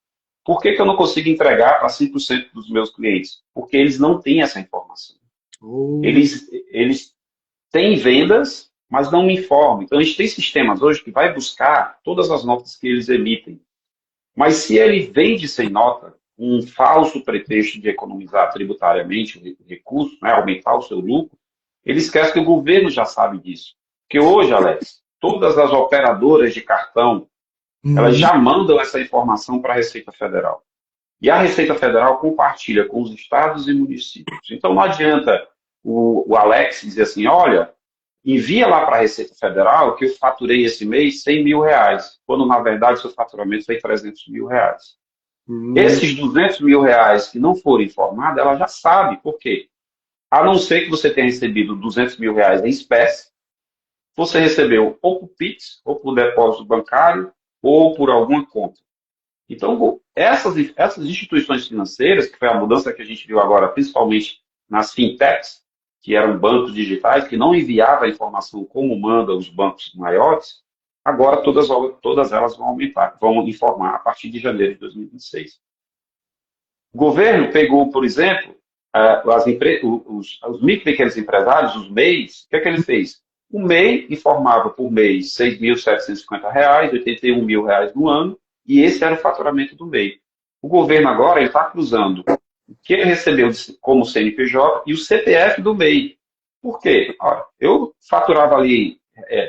por que que eu não consigo entregar para 100% dos meus clientes? Porque eles não têm essa informação. Oh. Eles têm vendas, mas não me informam. Então, a gente tem sistemas hoje que vai buscar todas as notas que eles emitem. Mas se ele vende sem nota, um falso pretexto de economizar tributariamente o recurso, né, aumentar o seu lucro, ele esquece que o governo já sabe disso. Porque hoje, Alex, todas as operadoras de cartão, elas Uhum. já mandam essa informação para a Receita Federal. E a Receita Federal compartilha com os estados e municípios. Então não adianta o Alex dizer assim, olha, envia lá para a Receita Federal que eu faturei esse mês 100 mil reais, quando na verdade seu faturamento foi 300 mil reais. Uhum. Esses 200 mil reais que não foram informados, ela já sabe. Por quê? A não ser que você tenha recebido 200 mil reais em espécie, você recebeu ou por Pix, ou por depósito bancário, ou por alguma conta. Então, essas instituições financeiras, que foi a mudança que a gente viu agora, principalmente nas fintechs, que eram bancos digitais, que não enviavam a informação como manda os bancos maiores, agora todas elas vão aumentar, vão informar a partir de janeiro de 2026. O governo pegou, por exemplo, os micro e pequenos empresários, os MEIs, o que é que ele fez? O MEI informava por mês R$ 6.750, R$ 81 mil no ano, e esse era o faturamento do MEI. O governo agora está cruzando o que ele recebeu como CNPJ e o CPF do MEI. Por quê? Ora, eu faturava ali,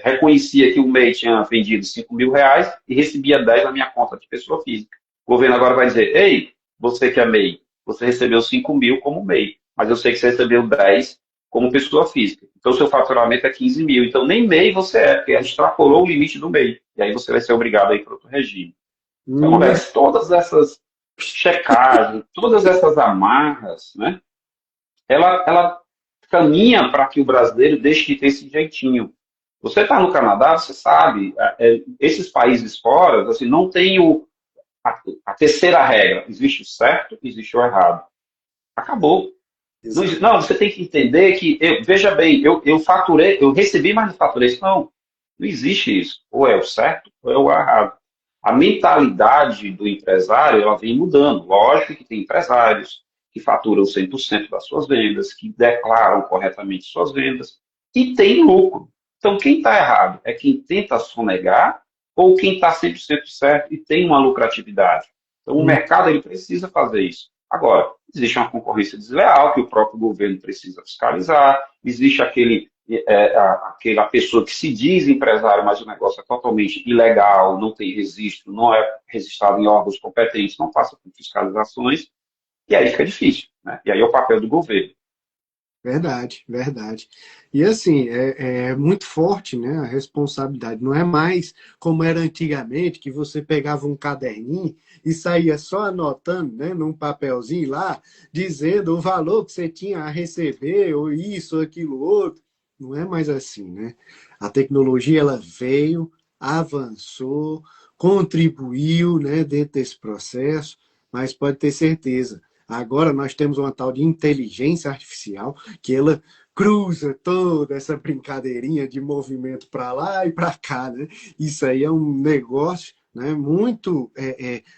reconhecia que o MEI tinha vendido R$ 5 mil e recebia 10 na minha conta de pessoa física. O governo agora vai dizer, ei, você que é MEI, você recebeu 5 mil como MEI, mas eu sei que você recebeu 10 como pessoa física. Então, seu faturamento é 15 mil. Então, nem MEI você é, porque extrapolou o limite do MEI. E aí você vai ser obrigado a ir para outro regime. Então, Uhum. Alex, todas essas checagens, todas essas amarras, né, ela caminha para que o brasileiro deixe de ter esse jeitinho. Você está no Canadá, você sabe, esses países fora, assim, não tem a terceira regra. Existe o certo, existe o errado. Acabou. Não, Exato. não, você tem que entender que, veja bem, eu faturei, eu recebi, mas não faturei. Não, não existe isso. Ou é o certo, ou é o errado. A mentalidade do empresário, ela vem mudando. Lógico que tem empresários que faturam 100% das suas vendas, que declaram corretamente suas vendas, e tem lucro. Então, quem está errado é quem tenta sonegar ou quem está 100% certo e tem uma lucratividade. Então, o Uhum. mercado ele precisa fazer isso. Agora, existe uma concorrência desleal que o próprio governo precisa fiscalizar, existe aquela pessoa que se diz empresário, mas o negócio é totalmente ilegal, não tem registro, não é registrado em órgãos competentes, não passa por fiscalizações, e aí fica difícil, né? E aí é o papel do governo. Verdade, verdade. E assim, é muito forte, né, a responsabilidade. Não é mais como era antigamente, que você pegava um caderninho e saía só anotando, né, num papelzinho lá, dizendo o valor que você tinha a receber, ou isso, ou aquilo, outro. Não é mais assim, né? A tecnologia, ela veio, avançou, contribuiu, né, dentro desse processo, mas pode ter certeza. Agora nós temos uma tal de inteligência artificial que ela cruza toda essa brincadeirinha de movimento para lá e para cá, né? Isso aí é um negócio, né, muito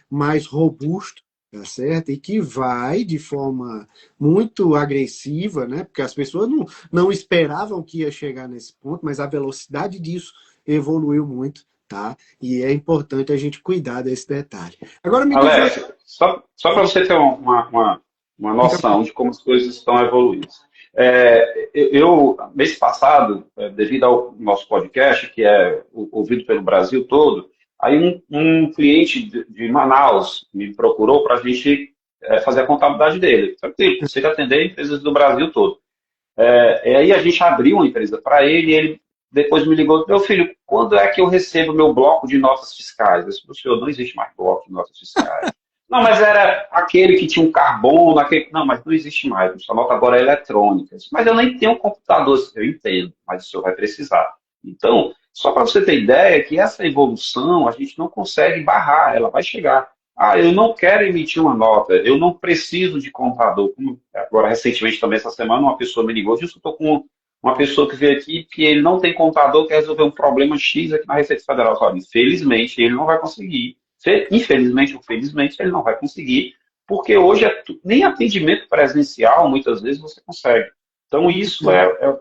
mais robusto, tá certo? E que vai de forma muito agressiva, né? Porque as pessoas não esperavam que ia chegar nesse ponto, mas a velocidade disso evoluiu muito, tá? E é importante a gente cuidar desse detalhe. Agora me diz uma Alex, só para você ter uma noção de como as coisas estão evoluindo. Mês passado, devido ao nosso podcast, que é ouvido pelo Brasil todo, aí um cliente de Manaus me procurou para a gente fazer a contabilidade dele. Tranquilo, consigo atender empresas do Brasil todo. E aí a gente abriu uma empresa para ele e ele depois me ligou, meu filho, quando é que eu recebo meu bloco de notas fiscais? Eu disse, senhor, não existe mais bloco de notas fiscais. Não, mas era aquele que tinha um carbono, aquele... Não, mas não existe mais, sua nota agora é eletrônica. Eu disse, mas eu nem tenho um computador. Eu entendo, mas o senhor vai precisar. Então, só para você ter ideia que essa evolução a gente não consegue barrar, ela vai chegar. Ah, eu não quero emitir uma nota, eu não preciso de contador. Como agora, recentemente, também essa semana, uma pessoa me ligou, justo estou com uma pessoa que veio aqui que ele não tem contador, quer resolver um problema X aqui na Receita Federal. Só, infelizmente, ele não vai conseguir. Infelizmente ou felizmente, ele não vai conseguir, porque hoje nem atendimento presencial, muitas vezes, você consegue. Então, isso é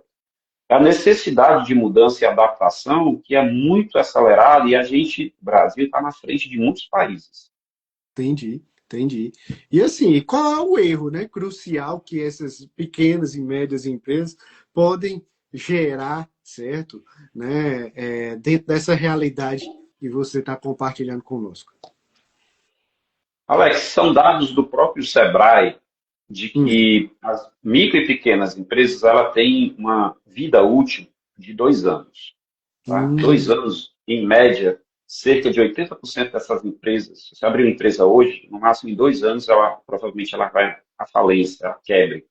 a necessidade de mudança e adaptação que é muito acelerada e a gente, Brasil, está na frente de muitos países. Entendi, entendi. E assim, qual é o erro, né, crucial que essas pequenas e médias empresas podem gerar, certo? Né, dentro dessa realidade que você está compartilhando conosco. Alex, são dados do próprio Sebrae de Hum, que as micro e pequenas empresas ela têm uma vida útil de 2 anos. Tá? hum, 2 anos, em média, cerca de 80% dessas empresas, se você abrir uma empresa hoje, no máximo em 2 anos, provavelmente ela vai à falência, à quebra.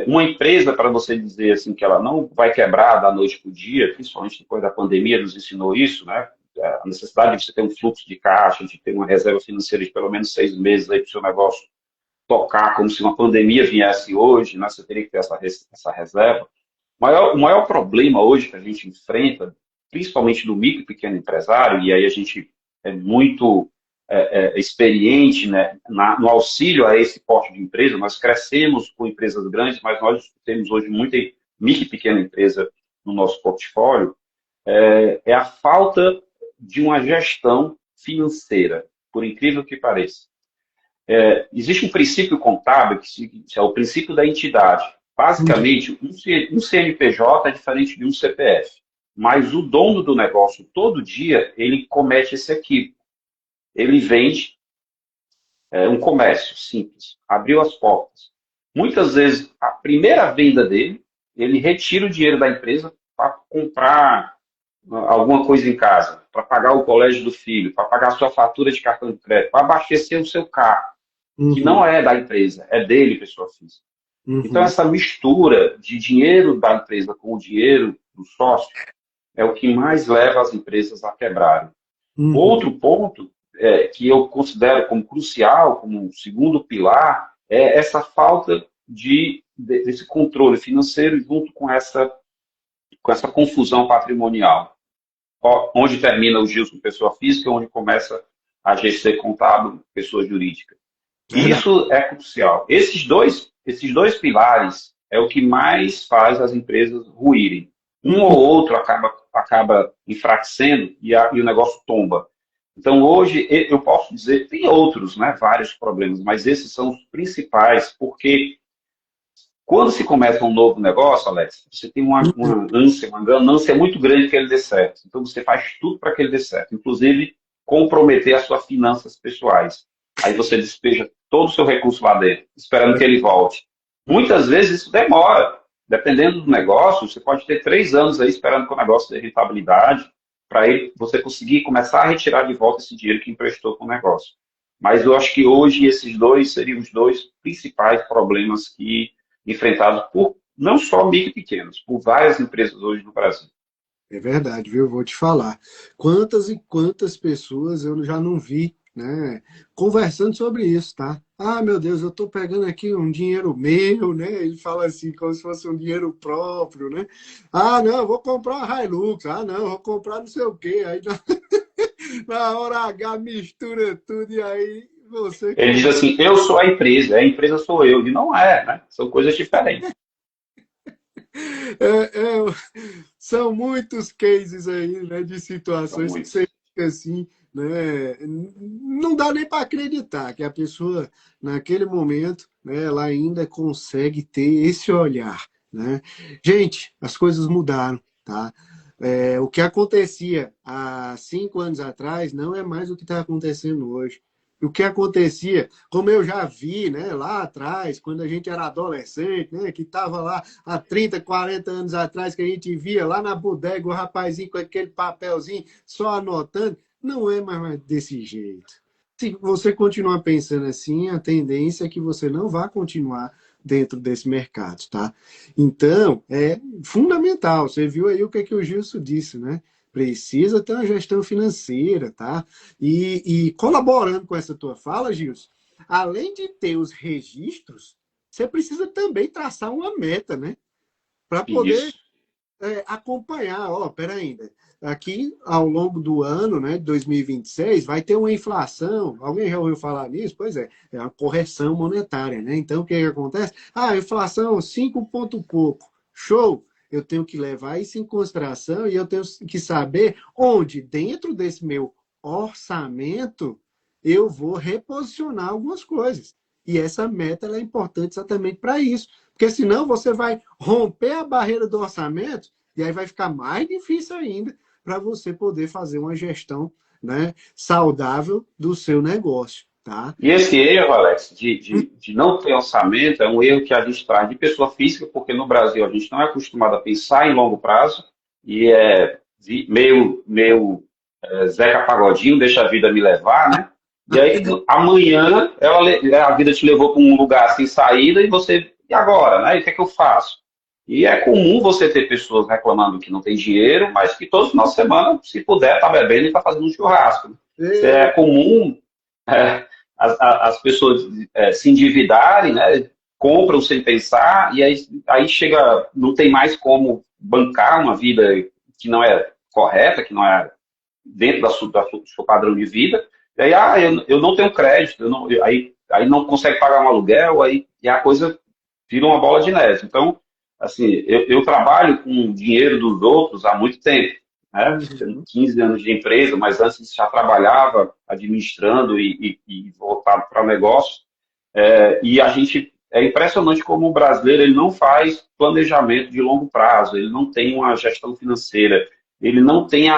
Uma empresa, para você dizer assim que ela não vai quebrar da noite para o dia, principalmente depois da pandemia, nos ensinou isso, né? A necessidade de você ter um fluxo de caixa, de ter uma reserva financeira de pelo menos 6 meses aí para o seu negócio tocar como se uma pandemia viesse hoje, né? Você teria que ter essa reserva. O maior problema hoje que a gente enfrenta, principalmente do micro e pequeno empresário, e aí a gente é muito experiente, né, no auxílio a esse porte de empresa, nós crescemos com empresas grandes, mas nós temos hoje muita micro e pequena empresa no nosso portfólio, é a falta de uma gestão financeira, por incrível que pareça. Existe um princípio contábil que é o princípio da entidade. hum, Basicamente, um CNPJ é diferente de um CPF, mas o dono do negócio, todo dia, ele comete esse equívoco. Ele vende um comércio simples, abriu as portas. Muitas vezes, a primeira venda dele, ele retira o dinheiro da empresa para comprar alguma coisa em casa, para pagar o colégio do filho, para pagar a sua fatura de cartão de crédito, para abastecer o seu carro, que não uhum, é da empresa, é dele, pessoa física. Então, uhum, essa mistura de dinheiro da empresa com o dinheiro do sócio é o que mais leva as empresas a quebrarem. uhum, Outro ponto que eu considero como crucial, como um segundo pilar, é essa falta desse controle financeiro junto com essa confusão patrimonial. Onde termina o Gilson, pessoa física, onde começa a GC contábil, pessoa jurídica. verdade. Isso é crucial. Esses dois pilares é o que mais faz as empresas ruírem. Um ou outro acaba enfraquecendo e o negócio tomba. Então, hoje, eu posso dizer, tem outros, né, vários problemas, mas esses são os principais, porque quando se começa um novo negócio, Alex, você tem uma ânsia, uma ganância muito grande que ele dê certo. Então, você faz tudo para que ele dê certo, inclusive comprometer as suas finanças pessoais. Aí você despeja todo o seu recurso lá dentro, esperando que ele volte. Muitas vezes isso demora. Dependendo do negócio, você pode ter 3 anos aí esperando que o negócio dê rentabilidade, para você conseguir começar a retirar de volta esse dinheiro que emprestou com o negócio. Mas eu acho que hoje esses dois seriam os dois principais problemas que enfrentados por não só micro e pequenos, por várias empresas hoje no Brasil. É verdade, viu? Vou te falar. Quantas e quantas pessoas eu já não vi, né, conversando sobre isso, tá? Ah, meu Deus, eu estou pegando aqui um dinheiro meu, né? Ele fala assim, como se fosse um dinheiro próprio, né? Ah, não, eu vou comprar uma Hilux. Ah, não, eu vou comprar não sei o quê. Aí na hora H mistura tudo e aí você Ele diz começa. assim, eu sou a empresa sou eu. E não é, né? São coisas diferentes. São muitos cases aí, né, de São situações que você muitos. fica assim, né? Não dá nem para acreditar que a pessoa, naquele momento, né, ela ainda consegue ter esse olhar, né? Gente, as coisas mudaram, tá? O que acontecia há 5 anos atrás não é mais o que está acontecendo hoje. O que acontecia, como eu já vi, né, lá atrás, quando a gente era adolescente, né, que estava lá há 30, 40 anos atrás, que a gente via lá na bodega o rapazinho com aquele papelzinho só anotando, não é mais desse jeito. Se você continuar pensando assim, a tendência é que você não vá continuar dentro desse mercado, tá? Então, é fundamental. Você viu aí o que o Gilson disse, né? Precisa ter uma gestão financeira, tá? E colaborando com essa tua fala, Gilson, além de ter os registros, você precisa também traçar uma meta, né? Para poder Isso. acompanhar, ó, pera ainda. Aqui, ao longo do ano, né, de 2026, vai ter uma inflação. Alguém já ouviu falar nisso? Pois é uma correção monetária, né? Então, o que acontece? Ah, inflação 5 ponto pouco. Show! Eu tenho que levar isso em consideração e eu tenho que saber onde, dentro desse meu orçamento, eu vou reposicionar algumas coisas. E essa meta ela é importante exatamente para isso. Porque senão você vai romper a barreira do orçamento e aí vai ficar mais difícil ainda para você poder fazer uma gestão, né, saudável do seu negócio, tá? E esse erro, Alex, de não ter orçamento, é um erro que a gente traz de pessoa física, porque no Brasil a gente não é acostumado a pensar em longo prazo e é meio Zeca Pagodinho, deixa a vida me levar, né? E aí amanhã a vida te levou para um lugar sem saída e você, e agora, né? E o que é que eu faço? E é comum você ter pessoas reclamando que não tem dinheiro, mas que todos final de semana, se puder, tá bebendo e tá fazendo um churrasco. Né? É comum é, as pessoas se endividarem, né? Compram sem pensar, e aí chega, não tem mais como bancar uma vida que não é correta, que não é dentro do seu padrão de vida, e aí, eu não tenho crédito, aí não consegue pagar um aluguel, aí e a coisa vira uma bola de neve. Então, assim, eu trabalho com dinheiro dos outros há muito tempo, né? Tenho Uhum. 15 anos de empresa, mas antes já trabalhava administrando e voltado para negócio. E a gente é impressionante como o brasileiro ele não faz planejamento de longo prazo, ele não tem uma gestão financeira, ele não tem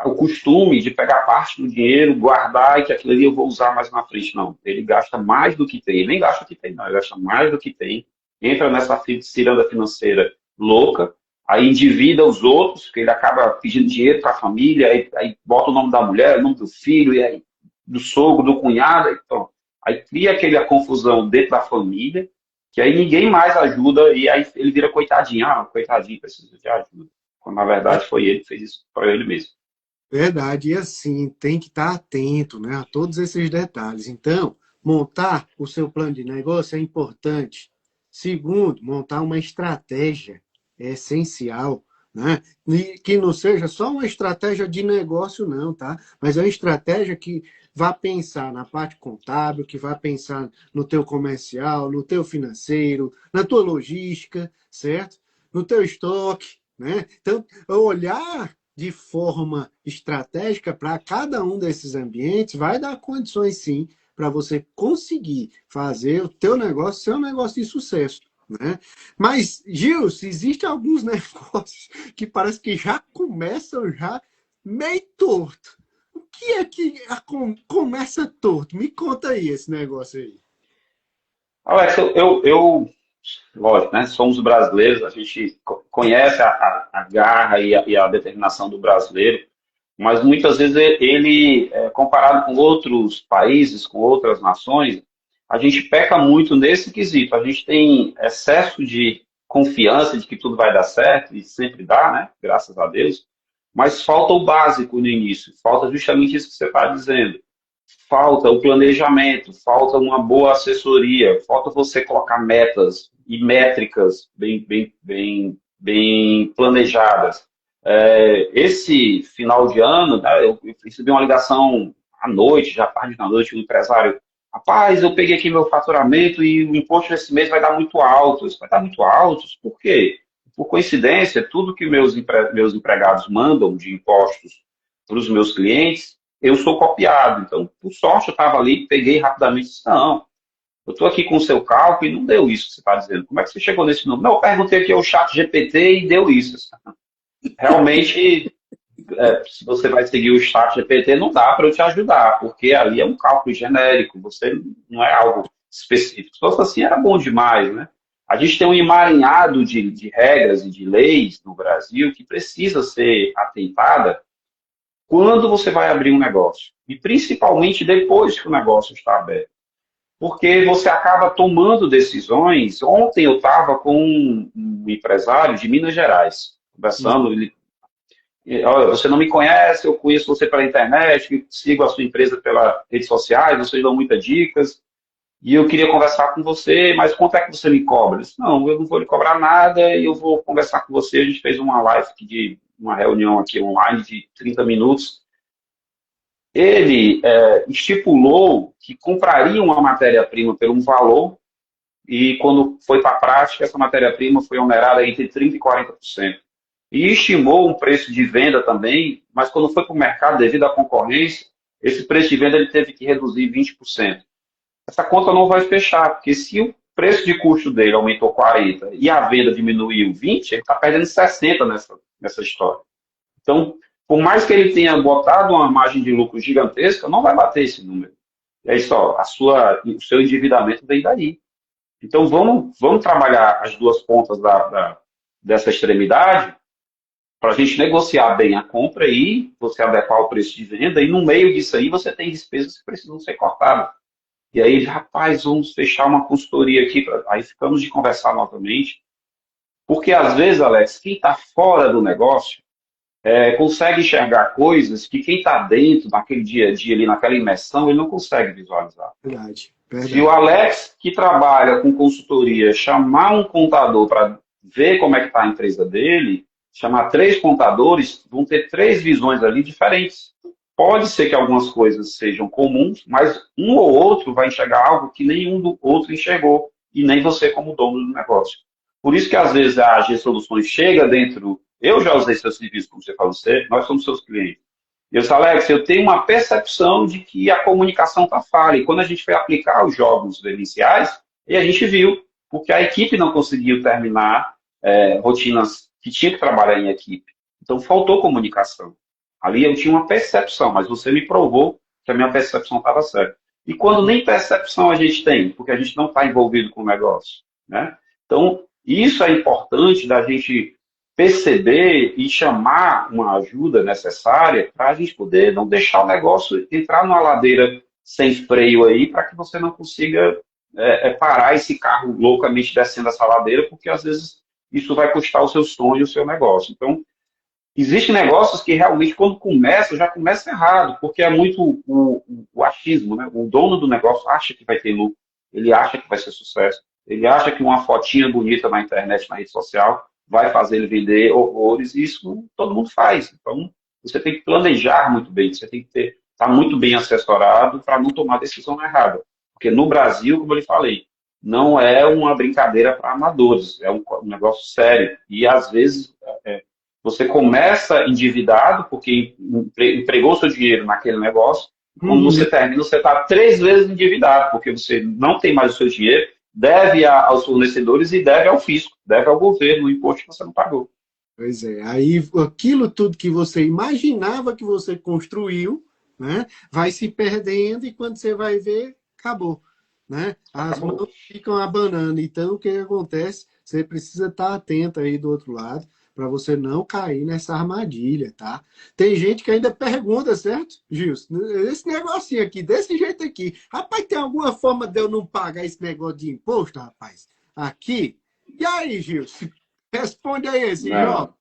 o costume de pegar parte do dinheiro, guardar e que aquilo ali eu vou usar mais na frente. Não, ele gasta mais do que tem, ele nem gasta o que tem, não, ele gasta mais do que tem, entra nessa ciranda financeira louca, aí endivida os outros, porque ele acaba pedindo dinheiro para a família, aí bota o nome da mulher, o nome do filho, e aí do sogro, do cunhado, então, aí cria aquela confusão dentro da família, que aí ninguém mais ajuda, e aí ele vira coitadinho, coitadinho, precisa de ajuda. Quando na verdade foi ele que fez isso para ele mesmo. Verdade, e assim, tem que estar atento, né, a todos esses detalhes. Então, montar o seu plano de negócio é importante. Segundo, montar uma estratégia é essencial, né? E que não seja só uma estratégia de negócio, não, tá? Mas é uma estratégia que vá pensar na parte contábil, que vá pensar no teu comercial, no teu financeiro, na tua logística, certo? No teu estoque, né? Então, olhar de forma estratégica para cada um desses ambientes vai dar condições, sim, para você conseguir fazer o teu negócio ser um negócio de sucesso. Né? Mas, Gil, existem alguns negócios que parece que já começam já meio torto. O que é que começa torto? Me conta aí esse negócio aí. Alex, lógico, né? Somos brasileiros, a gente conhece a garra e a determinação do brasileiro, mas muitas vezes ele, comparado com outros países, com outras nações, a gente peca muito nesse quesito. A gente tem excesso de confiança de que tudo vai dar certo, e sempre dá, né? Graças a Deus, mas falta o básico no início, falta justamente isso que você está dizendo. falta o planejamento, falta uma boa assessoria, falta você colocar metas e métricas bem planejadas. Esse final de ano, né, eu recebi uma ligação à noite, já tarde da noite, do empresário. Rapaz, eu peguei aqui meu faturamento e o imposto desse mês vai dar muito alto. Isso vai dar muito alto? Por quê? Por coincidência, tudo que meus empregados mandam de impostos para os meus clientes, eu sou copiado. Então, por sorte, eu estava ali, peguei rapidamente e disse, não, eu estou aqui com o seu cálculo e não deu isso que você está dizendo. Como é que você chegou nesse número? Não, eu perguntei aqui ao chat GPT e deu isso. Realmente, se você vai seguir o chat GPT, não dá para eu te ajudar, porque ali é um cálculo genérico, você não é algo específico. Se fosse assim, era bom demais, né? A gente tem um emaranhado de regras e de leis no Brasil que precisa ser atentada quando você vai abrir um negócio. E principalmente depois que o negócio está aberto. Porque você acaba tomando decisões. Ontem eu estava com um empresário de Minas Gerais, conversando. Olha, você não me conhece, eu conheço você pela internet, sigo a sua empresa pelas redes sociais, vocês dão muitas dicas, e eu queria conversar com você, mas quanto é que você me cobra? Eu disse, não, eu não vou lhe cobrar nada, e eu vou conversar com você. A gente fez uma live aqui uma reunião aqui online de 30 minutos. Ele estipulou que compraria uma matéria-prima por um valor, e quando foi para a prática, essa matéria-prima foi onerada entre 30% e 40%. E estimou um preço de venda também, mas quando foi para o mercado, devido à concorrência, esse preço de venda ele teve que reduzir 20%. Essa conta não vai fechar, porque se o preço de custo dele aumentou 40% e a venda diminuiu 20%, ele está perdendo 60% nessa história. Então, por mais que ele tenha botado uma margem de lucro gigantesca, não vai bater esse número. E aí só, o seu endividamento vem daí. Então, vamos trabalhar as duas pontas dessa extremidade para a gente negociar bem a compra e você adequar o preço de venda, e no meio disso aí você tem despesas que precisam ser cortadas. E aí, rapaz, vamos fechar uma consultoria aqui, aí ficamos de conversar novamente, porque às vezes, Alex, quem está fora do negócio consegue enxergar coisas que quem está dentro, naquele dia a dia, ali, naquela imersão, ele não consegue visualizar. Verdade, Se o verdade. Alex, que trabalha com consultoria, chamar um contador para ver como é que está a empresa dele, chamar 3 contadores, vão ter 3 visões ali diferentes. Pode ser que algumas coisas sejam comuns, mas um ou outro vai enxergar algo que nenhum do outro enxergou, e nem você como dono do negócio. Por isso que às vezes a AG Soluções chega dentro. Eu já usei seu serviço, como você falou, nós somos seus clientes. Eu disse, Alex, eu tenho uma percepção de que a comunicação está falha. E quando a gente foi aplicar os jogos iniciais, e a gente viu, porque a equipe não conseguiu terminar rotinas que tinha que trabalhar em equipe. Então, faltou comunicação. Ali eu tinha uma percepção, mas você me provou que a minha percepção estava certa. E quando nem percepção a gente tem, porque a gente não está envolvido com o negócio, né? Então, isso é importante da gente perceber e chamar uma ajuda necessária para a gente poder não deixar o negócio entrar numa ladeira sem freio aí, para que você não consiga parar esse carro loucamente descendo essa ladeira, porque às vezes isso vai custar o seu sonho, o seu negócio. Então, existem negócios que realmente, quando começa, já começa errado, porque é muito o achismo, né? O dono do negócio acha que vai ter lucro, ele acha que vai ser sucesso, ele acha que uma fotinha bonita na internet, na rede social, vai fazer ele vender horrores, e isso todo mundo faz. Então, você tem que planejar muito bem, você tem que estar muito bem assessorado para não tomar decisão errada. Porque no Brasil, como eu lhe falei, não é uma brincadeira para amadores, é um negócio sério. E, às vezes, você começa endividado, porque empregou seu dinheiro naquele negócio, e quando você termina, você está 3 vezes endividado, porque você não tem mais o seu dinheiro, deve aos fornecedores e deve ao fisco, deve ao governo, o imposto que você não pagou. Pois é, aí aquilo tudo que você imaginava que você construiu, né, vai se perdendo e quando você vai ver, acabou. Né? As Acabou. mãos ficam abanando. Então, o que acontece? Você precisa estar atento aí do outro lado para você não cair nessa armadilha, tá? Tem gente que ainda pergunta, certo, Gilson? Esse negocinho aqui, desse jeito aqui. Rapaz, tem alguma forma de eu não pagar esse negócio de imposto, rapaz? Aqui? E aí, Gilson? Responde aí esse Não. jogo.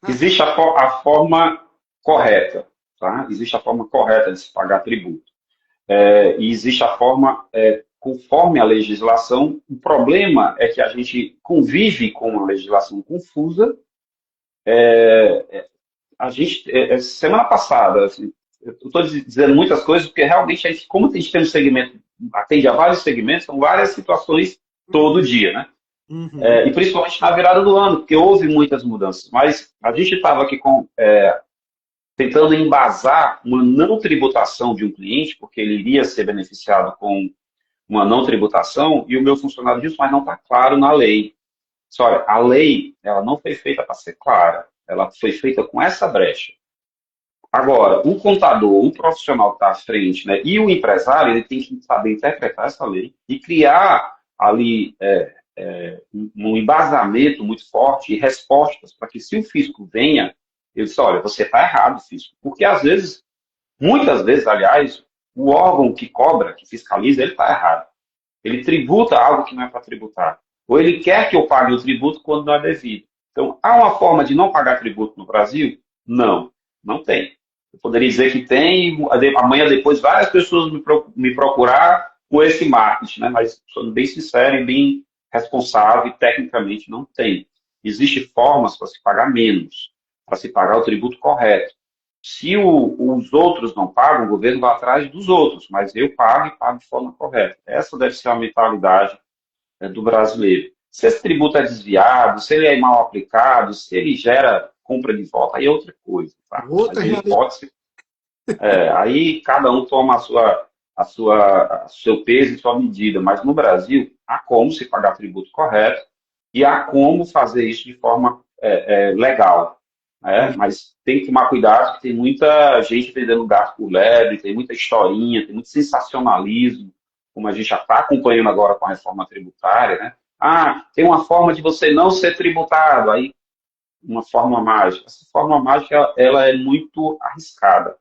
Existe a forma correta, tá? Existe a forma correta de se pagar tributo. e existe a forma, conforme a legislação. O problema é que a gente convive com uma legislação confusa. A gente, semana passada, assim, eu estou dizendo muitas coisas, porque realmente, como a gente tem um segmento, atende a vários segmentos, são várias situações todo dia, né? Uhum. E principalmente na virada do ano, porque houve muitas mudanças. Mas a gente estava aqui tentando embasar uma não tributação de um cliente, porque ele iria ser beneficiado com uma não tributação, e o meu funcionário disse, mas não está claro na lei. Só, olha, a lei, ela não foi feita para ser clara, ela foi feita com essa brecha. Agora, o contador, o profissional que está à frente, né, e o empresário, ele tem que saber interpretar essa lei e criar ali um embasamento muito forte e respostas para que, se o fisco venha, ele diz, olha, você está errado, fisco. Porque, às vezes, muitas vezes, aliás, o órgão que cobra, que fiscaliza, ele está errado. Ele tributa algo que não é para tributar. Ou ele quer que eu pague o tributo quando não é devido. Então, há uma forma de não pagar tributo no Brasil? Não, não tem. Eu poderia dizer que tem, e amanhã depois várias pessoas me procurar com esse marketing, né? Mas, sendo bem sincero e bem responsável, e tecnicamente não tem. Existem formas para se pagar menos, para se pagar o tributo correto. Se os outros não pagam, o governo vai atrás dos outros, mas eu pago e pago de forma correta. Essa deve ser a mentalidade, do brasileiro. Se esse tributo é desviado, se ele é mal aplicado, se ele gera compra de volta, aí é outra coisa, tá? Outra Mas ele realidade. pode ser. Aí cada um toma seu peso e sua medida, mas no Brasil há como se pagar tributo correto e há como fazer isso de forma legal, né? Mas tem que tomar cuidado, porque tem muita gente vendendo gato por lebre, tem muita historinha, tem muito sensacionalismo, como a gente já está acompanhando agora com a reforma tributária, né? Ah, tem uma forma de você não ser tributado, aí uma forma mágica. Essa forma mágica ela é muito arriscada.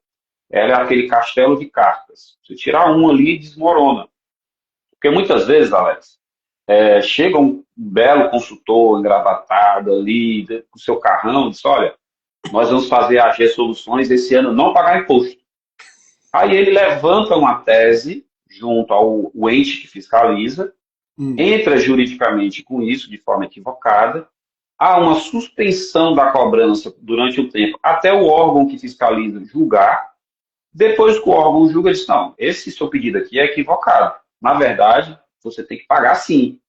Ela é aquele castelo de cartas. Se tirar um ali, desmorona. Porque muitas vezes, Alex, chega um belo consultor engravatado ali, com o seu carrão, e diz, olha, nós vamos fazer a G Soluções esse ano não pagar imposto. Aí ele levanta uma tese junto ao ente que fiscaliza, Hum. entra juridicamente com isso de forma equivocada, há uma suspensão da cobrança durante o tempo até o órgão que fiscaliza julgar. Depois que o órgão julga, diz, não, esse seu pedido aqui é equivocado. Na verdade, você tem que pagar sim.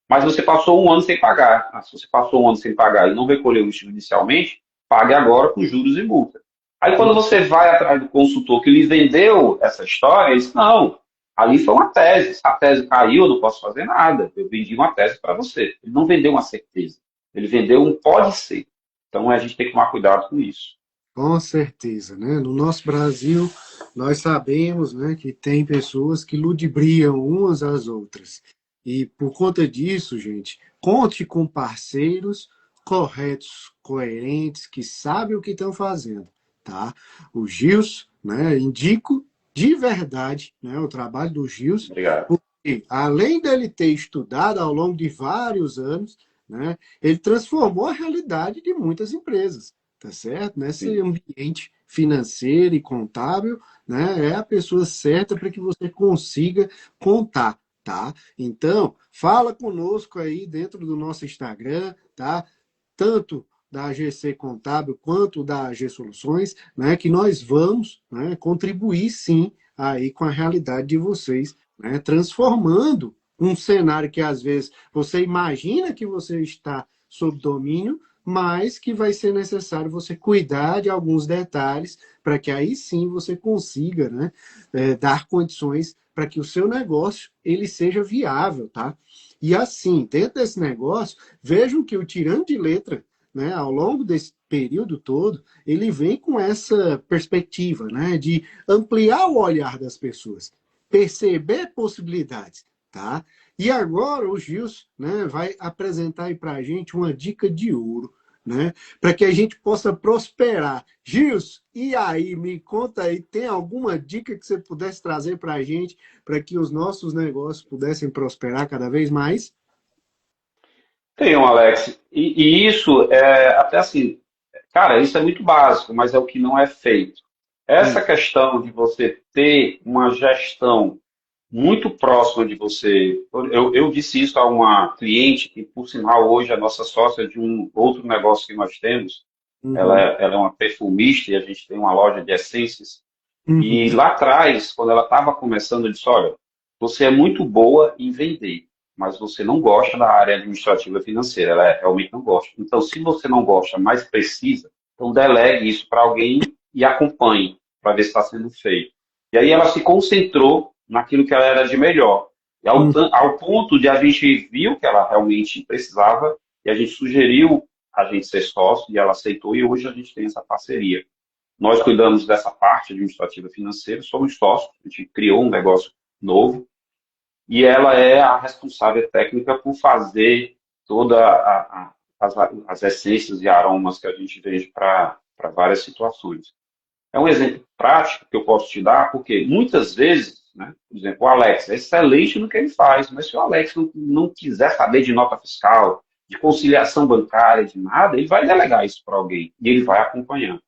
Mas você passou um ano sem pagar. Se você passou um ano sem pagar e não recolheu isso judicialmente, pague agora com juros e multa. Aí quando você vai atrás do consultor que lhe vendeu essa história, ele diz, não, ali foi uma tese. Se a tese caiu, eu não posso fazer nada. Eu vendi uma tese para você. Ele não vendeu uma certeza. Ele vendeu um pode ser. Então a gente tem que tomar cuidado com isso. Com certeza, né? No nosso Brasil, nós sabemos, né, que tem pessoas que ludibriam umas às outras. E por conta disso, gente, conte com parceiros corretos, coerentes, que sabem o que estão fazendo, tá? O Gils, né, indico de verdade, né, o trabalho do Gils, Obrigado. porque além dele ter estudado ao longo de vários anos, né, ele transformou a realidade de muitas empresas, tá certo? Nesse Sim. ambiente financeiro e contábil, né, é a pessoa certa para que você consiga contar, tá? Então, fala conosco aí dentro do nosso Instagram, tá? Tanto da AGC Contábil quanto da AG Soluções, né, que nós vamos, né, contribuir sim aí com a realidade de vocês, né, transformando um cenário que às vezes você imagina que você está sob domínio, mas que vai ser necessário você cuidar de alguns detalhes para que aí sim você consiga, né, dar condições para que o seu negócio ele seja viável, tá? E assim, dentro desse negócio, vejam que o tirando de letra, né, ao longo desse período todo, ele vem com essa perspectiva, né, de ampliar o olhar das pessoas, perceber possibilidades, tá? E agora o Gils, né, vai apresentar aí para a gente uma dica de ouro, né, para que a gente possa prosperar. Gils, e aí, me conta aí, tem alguma dica que você pudesse trazer para a gente para que os nossos negócios pudessem prosperar cada vez mais? Tem um, Alex. E isso é até assim, cara, isso é muito básico, mas é o que não é feito. Essa questão de você ter uma gestão muito próxima de você. Eu disse isso a uma cliente que, por sinal, hoje é nossa sócia de um outro negócio que nós temos. Uhum. Ela é uma perfumista e a gente tem uma loja de essências. E Uhum. lá atrás, quando ela estava começando, eu disse: olha, você é muito boa em vender, mas você não gosta da área administrativa e financeira. Ela realmente não gosta. Então, se você não gosta, mas precisa, então delegue isso para alguém e acompanhe para ver se está sendo feito. E aí ela se concentrou naquilo que ela era de melhor. E Uhum. ao ponto de a gente viu que ela realmente precisava e a gente sugeriu a gente ser sócio e ela aceitou e hoje a gente tem essa parceria. Nós cuidamos dessa parte administrativa financeira, somos sócios, a gente criou um negócio novo e ela é a responsável técnica por fazer toda as essências e aromas que a gente vende para várias situações. É um exemplo prático que eu posso te dar, porque muitas vezes, né, por exemplo, o Alex é excelente no que ele faz, mas se o Alex não quiser saber de nota fiscal, de conciliação bancária, de nada, ele vai delegar isso para alguém e ele vai acompanhando.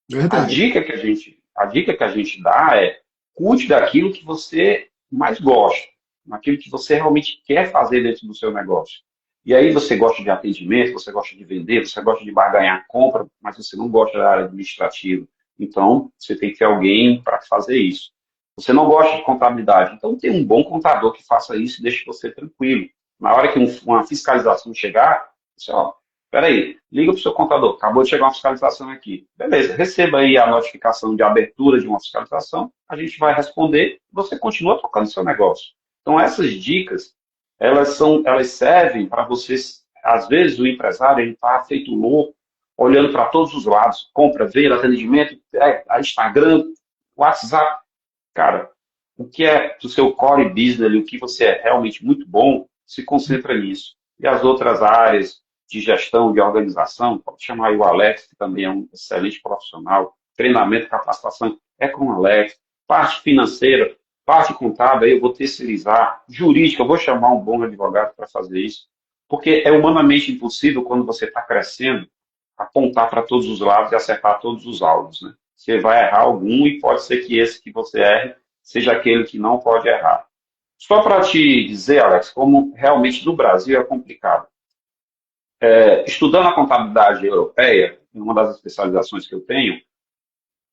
Verdade. A dica que a gente dá é cuide daquilo que você mais gosta, naquilo que você realmente quer fazer dentro do seu negócio. E aí você gosta de atendimento, você gosta de vender, você gosta de barganhar compra, mas você não gosta da área administrativa. Então, você tem que ter alguém para fazer isso. Você não gosta de contabilidade, então tem um bom contador que faça isso e deixe você tranquilo. Na hora que uma fiscalização chegar, você, ó, peraí, liga para o seu contador, acabou de chegar uma fiscalização aqui. Beleza, receba aí a notificação de abertura de uma fiscalização, a gente vai responder, você continua tocando seu negócio. Então, essas dicas, elas servem para vocês, às vezes o empresário ele está feito louco, olhando para todos os lados, compra, venda, atendimento, Instagram, WhatsApp. Cara, o que é do seu core business ali, o que você é realmente muito bom, se concentra nisso. E as outras áreas de gestão, de organização, pode chamar aí o Alex, que também é um excelente profissional, treinamento, capacitação, é com o Alex, parte financeira, parte contábil, aí eu vou terceirizar, jurídica, eu vou chamar um bom advogado para fazer isso, porque é humanamente impossível, quando você está crescendo, apontar para todos os lados e acertar todos os alvos, né? Você vai errar algum e pode ser que esse que você erre seja aquele que não pode errar. Só para te dizer, Alex, como realmente no Brasil é complicado. Estudando a contabilidade europeia, uma das especializações que eu tenho,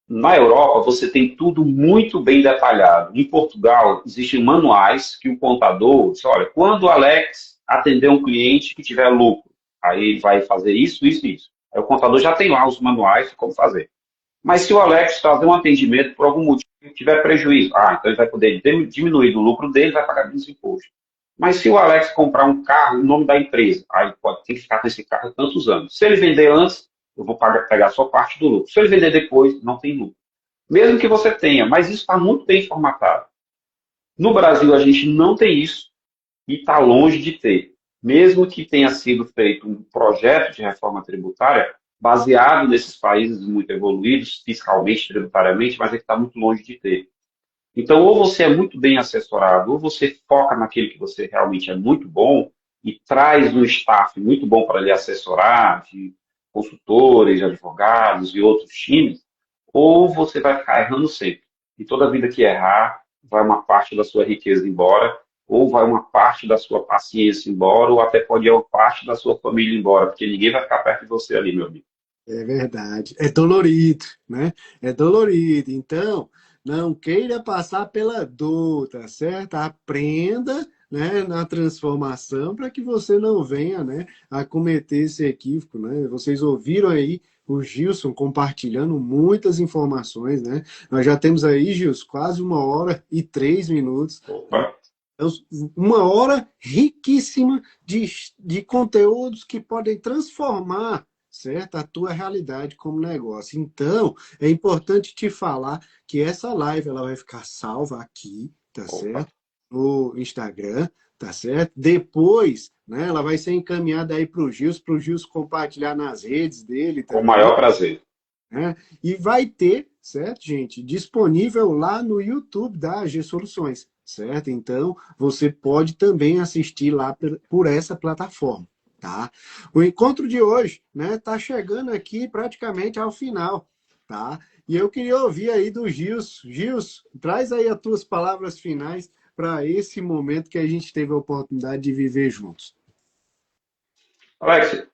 na Europa você tem tudo muito bem detalhado. Em Portugal existem manuais que o contador diz, olha, quando o Alex atender um cliente que tiver lucro, aí ele vai fazer isso, isso e isso. Aí o contador já tem lá os manuais de como fazer. Mas se o Alex fazer um atendimento por algum motivo tiver prejuízo, então ele vai poder diminuir do lucro dele, vai pagar menos imposto. Mas se o Alex comprar um carro em nome da empresa, aí pode ter que ficar com esse carro tantos anos. Se ele vender antes, eu vou pegar só parte do lucro. Se ele vender depois, não tem lucro. Mesmo que você tenha, mas isso está muito bem formatado. No Brasil, a gente não tem isso e está longe de ter. Mesmo que tenha sido feito um projeto de reforma tributária baseado nesses países muito evoluídos, fiscalmente, tributariamente, mas ele está muito longe de ter. Então, ou você é muito bem assessorado, ou você foca naquilo que você realmente é muito bom e traz um staff muito bom para lhe assessorar, de consultores, advogados e outros times, ou você vai ficar errando sempre. E toda vida que errar, vai uma parte da sua riqueza embora, ou vai uma parte da sua paciência embora, ou até pode ir uma parte da sua família embora, porque ninguém vai ficar perto de você ali, meu amigo. É verdade. É dolorido, né? É dolorido. Então, não queira passar pela dor, tá certo? Aprenda, né, na transformação para que você não venha, né, a cometer esse equívoco, né? Vocês ouviram aí o Gilson compartilhando muitas informações, né? Nós já temos aí, Gilson, quase 1 hora e 3 minutos. Opa, Então, 1 hora riquíssima de conteúdos que podem transformar, certo, a tua realidade como negócio. Então, é importante te falar que essa live ela vai ficar salva aqui, tá opa, certo? No Instagram, tá certo? Depois, né, ela vai ser encaminhada aí para o Gilson compartilhar nas redes dele com o também, maior prazer. né? E vai ter, certo, gente, disponível lá no YouTube da AG Soluções, certo? Então, você pode também assistir lá por essa plataforma, tá? O encontro de hoje, né, tá chegando aqui praticamente ao final. tá? E eu queria ouvir aí do Gilson. Gilson, traz aí as tuas palavras finais para esse momento que a gente teve a oportunidade de viver juntos. Alex,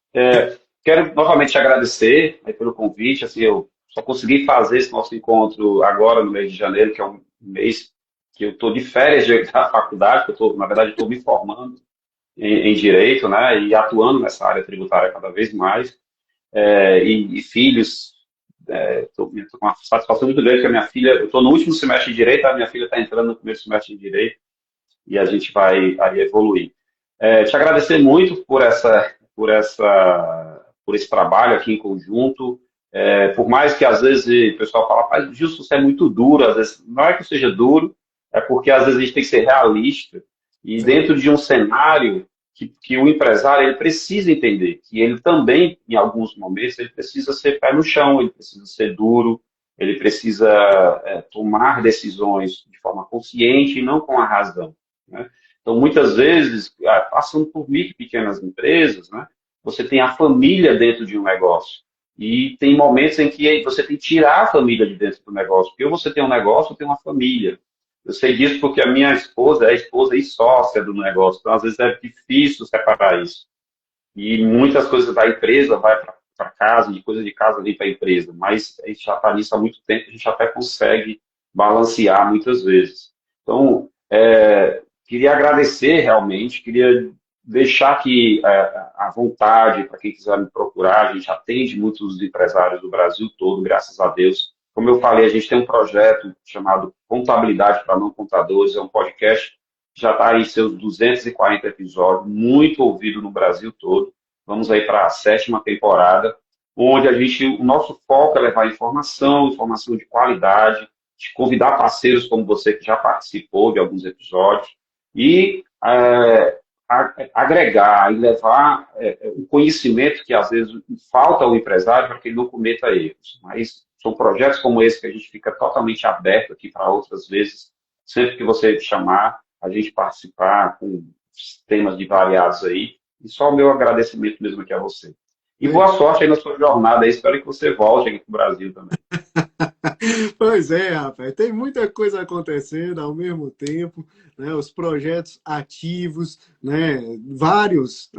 quero novamente te agradecer aí pelo convite. Assim, eu só consegui fazer esse nosso encontro agora no mês de janeiro, que é um mês que eu estou de férias da faculdade, que eu tô, na verdade, estou me formando em direito, né, e atuando nessa área tributária cada vez mais. E filhos, estou com uma satisfação muito grande que a minha filha, eu estou no último semestre de direito, a minha filha está entrando no primeiro semestre de direito e a gente vai aí evoluir. Te agradecer muito por esse trabalho aqui em conjunto. Por mais que às vezes o pessoal fala, mas Gilson, você é muito duro, às vezes não é que eu seja duro, é porque às vezes a gente tem que ser realista e Certo. dentro de um cenário que o empresário ele precisa entender que ele também, em alguns momentos, ele precisa ser pé no chão, ele precisa ser duro, ele precisa tomar decisões de forma consciente e não com a razão, né? Então, muitas vezes, passando por micro e pequenas empresas, né, você tem a família dentro de um negócio. E tem momentos em que você tem que tirar a família de dentro do negócio. Porque ou você tem um negócio ou tem uma família. Eu sei disso porque a minha esposa é esposa e sócia do negócio. Então, às vezes, é difícil separar isso. E muitas coisas da empresa vai para casa, e coisas de casa vem para a empresa. Mas a gente já está nisso há muito tempo, a gente até consegue balancear muitas vezes. Então, queria agradecer realmente, queria deixar aqui à vontade para quem quiser me procurar. A gente atende muitos empresários do Brasil todo, graças a Deus. Como eu falei, a gente tem um projeto chamado Contabilidade para Não Contadores, é um podcast que já está aí seus 240 episódios, muito ouvido no Brasil todo. Vamos aí para a 7ª temporada, onde o nosso foco é levar informação, informação de qualidade, de convidar parceiros como você que já participou de alguns episódios e agregar e levar o conhecimento que às vezes falta ao empresário para que ele não cometa erros. Mas são projetos como esse que a gente fica totalmente aberto aqui para outras vezes, sempre que você chamar, a gente participar com temas de variados aí. E só o meu agradecimento mesmo aqui a você. E boa sorte aí na sua jornada aí. Espero que você volte aqui para o Brasil também. Pois é, rapaz, tem muita coisa acontecendo ao mesmo tempo, né? Os projetos ativos, né? Vários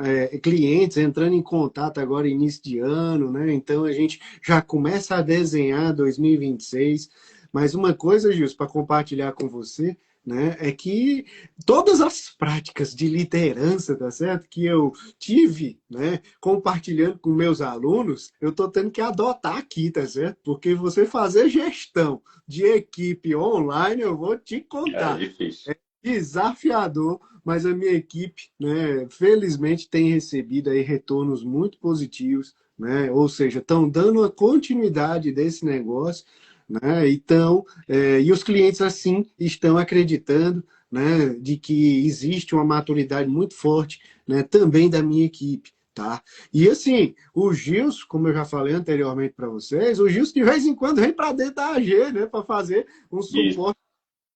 clientes entrando em contato agora início de ano, né? Então a gente já começa a desenhar 2026. Mas uma coisa, Gilson, para compartilhar com você, né, é que todas as práticas de liderança, tá certo? Que eu tive, né, compartilhando com meus alunos, eu estou tendo que adotar aqui, tá certo? Porque você fazer gestão de equipe online, eu vou te É contar, difícil. desafiador, mas a minha equipe, né, felizmente tem recebido aí retornos muito positivos, né? Ou seja, estão dando uma continuidade desse negócio, né? Então, e os clientes assim estão acreditando, né, de que existe uma maturidade muito forte, né, também da minha equipe. Tá? E assim, o Gilson, como eu já falei anteriormente para vocês, o Gilson de vez em quando vem para dentro da AG, né, para fazer um Isso. suporte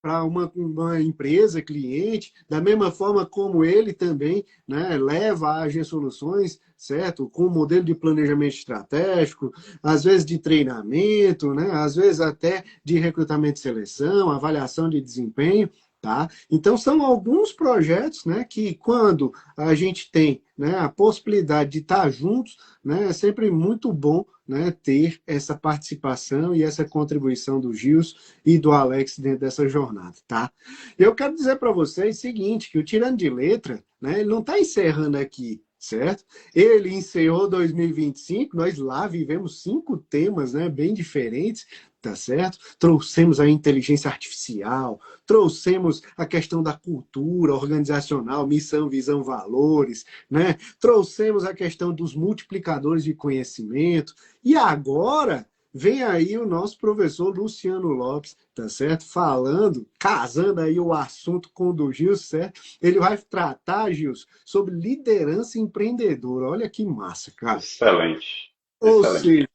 para uma empresa, cliente, da mesma forma como ele também, né, leva a AG Soluções, certo? Com o modelo de planejamento estratégico, às vezes de treinamento, né, às vezes até de recrutamento e seleção, avaliação de desempenho. Tá? Então, são alguns projetos, né, que quando a gente tem, né, a possibilidade de estar juntos, né, é sempre muito bom, né, ter essa participação e essa contribuição do Gils e do Alex dentro dessa jornada, tá? Eu quero dizer para vocês o seguinte, que o Tirando de Letra, né, ele não está encerrando aqui, certo? Ele encerrou 2025, nós lá vivemos 5 temas, né, bem diferentes, tá certo? Trouxemos a inteligência artificial, trouxemos a questão da cultura organizacional, missão, visão, valores, né? Trouxemos a questão dos multiplicadores de conhecimento, e agora vem aí o nosso professor Luciano Lopes, tá certo? Falando, casando aí o assunto com o do Gilson, certo? Ele vai tratar, Gilson, sobre liderança empreendedora. Olha que massa, cara. Excelente. Ou Excelente. seja,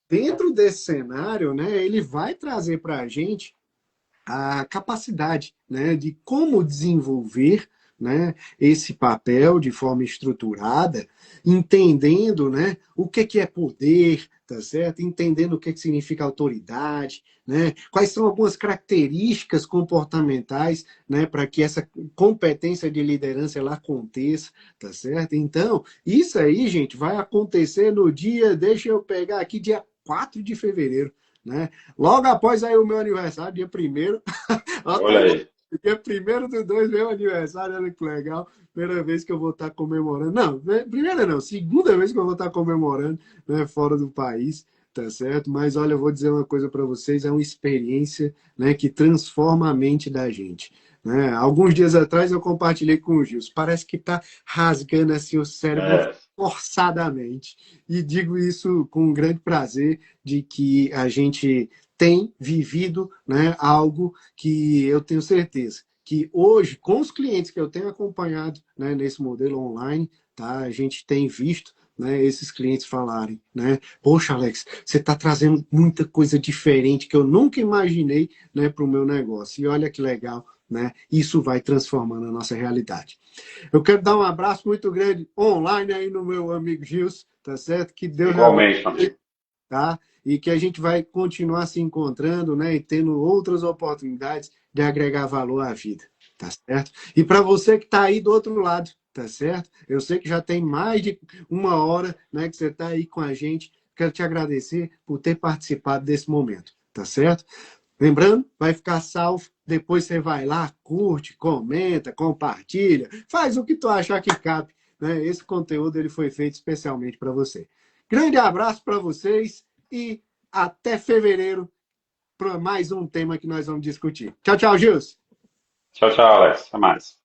dentro desse cenário, né, ele vai trazer para a gente a capacidade, né, de como desenvolver, né, esse papel de forma estruturada, entendendo, né, o que é poder, tá certo? Entendendo o que significa autoridade, né? Quais são algumas características comportamentais, né, para que essa competência de liderança ela aconteça, tá certo? Então, isso aí, gente, vai acontecer no dia, deixa eu pegar aqui, dia 4 de fevereiro, né? Logo após aí o meu aniversário, dia primeiro. Ó, tá Olha aí, aí. dia 1º do 2, meu aniversário, olha que legal. Primeira vez que eu vou estar comemorando. Não, primeira não, segunda vez que eu vou estar comemorando, né, fora do país, tá certo? Mas olha, eu vou dizer uma coisa para vocês, é uma experiência, né, que transforma a mente da gente. Né? Alguns dias atrás eu compartilhei com o Gilson, parece que está rasgando assim o cérebro É, forçadamente. E digo isso com um grande prazer de que a gente tem vivido, né, algo que eu tenho certeza que hoje, com os clientes que eu tenho acompanhado, né, nesse modelo online, tá, a gente tem visto, né, esses clientes falarem, né, poxa, Alex, você está trazendo muita coisa diferente que eu nunca imaginei, né, para o meu negócio. E olha que legal, né, isso vai transformando a nossa realidade. Eu quero dar um abraço muito grande online aí no meu amigo Gilson, tá certo? Que Deus igualmente, meu abençoe, amigo. tá? E que a gente vai continuar se encontrando, né? E tendo outras oportunidades de agregar valor à vida, tá certo? E para você que está aí do outro lado, tá certo? Eu sei que já tem mais de uma hora, né, que você está aí com a gente. Quero te agradecer por ter participado desse momento, tá certo? Lembrando, vai ficar salvo. Depois você vai lá, curte, comenta, compartilha, faz o que tu achar que cabe. Né? Esse conteúdo ele foi feito especialmente para você. Grande abraço para vocês e até fevereiro para mais um tema que nós vamos discutir. Tchau, tchau, Gilson. Tchau, tchau, Alex. Até mais.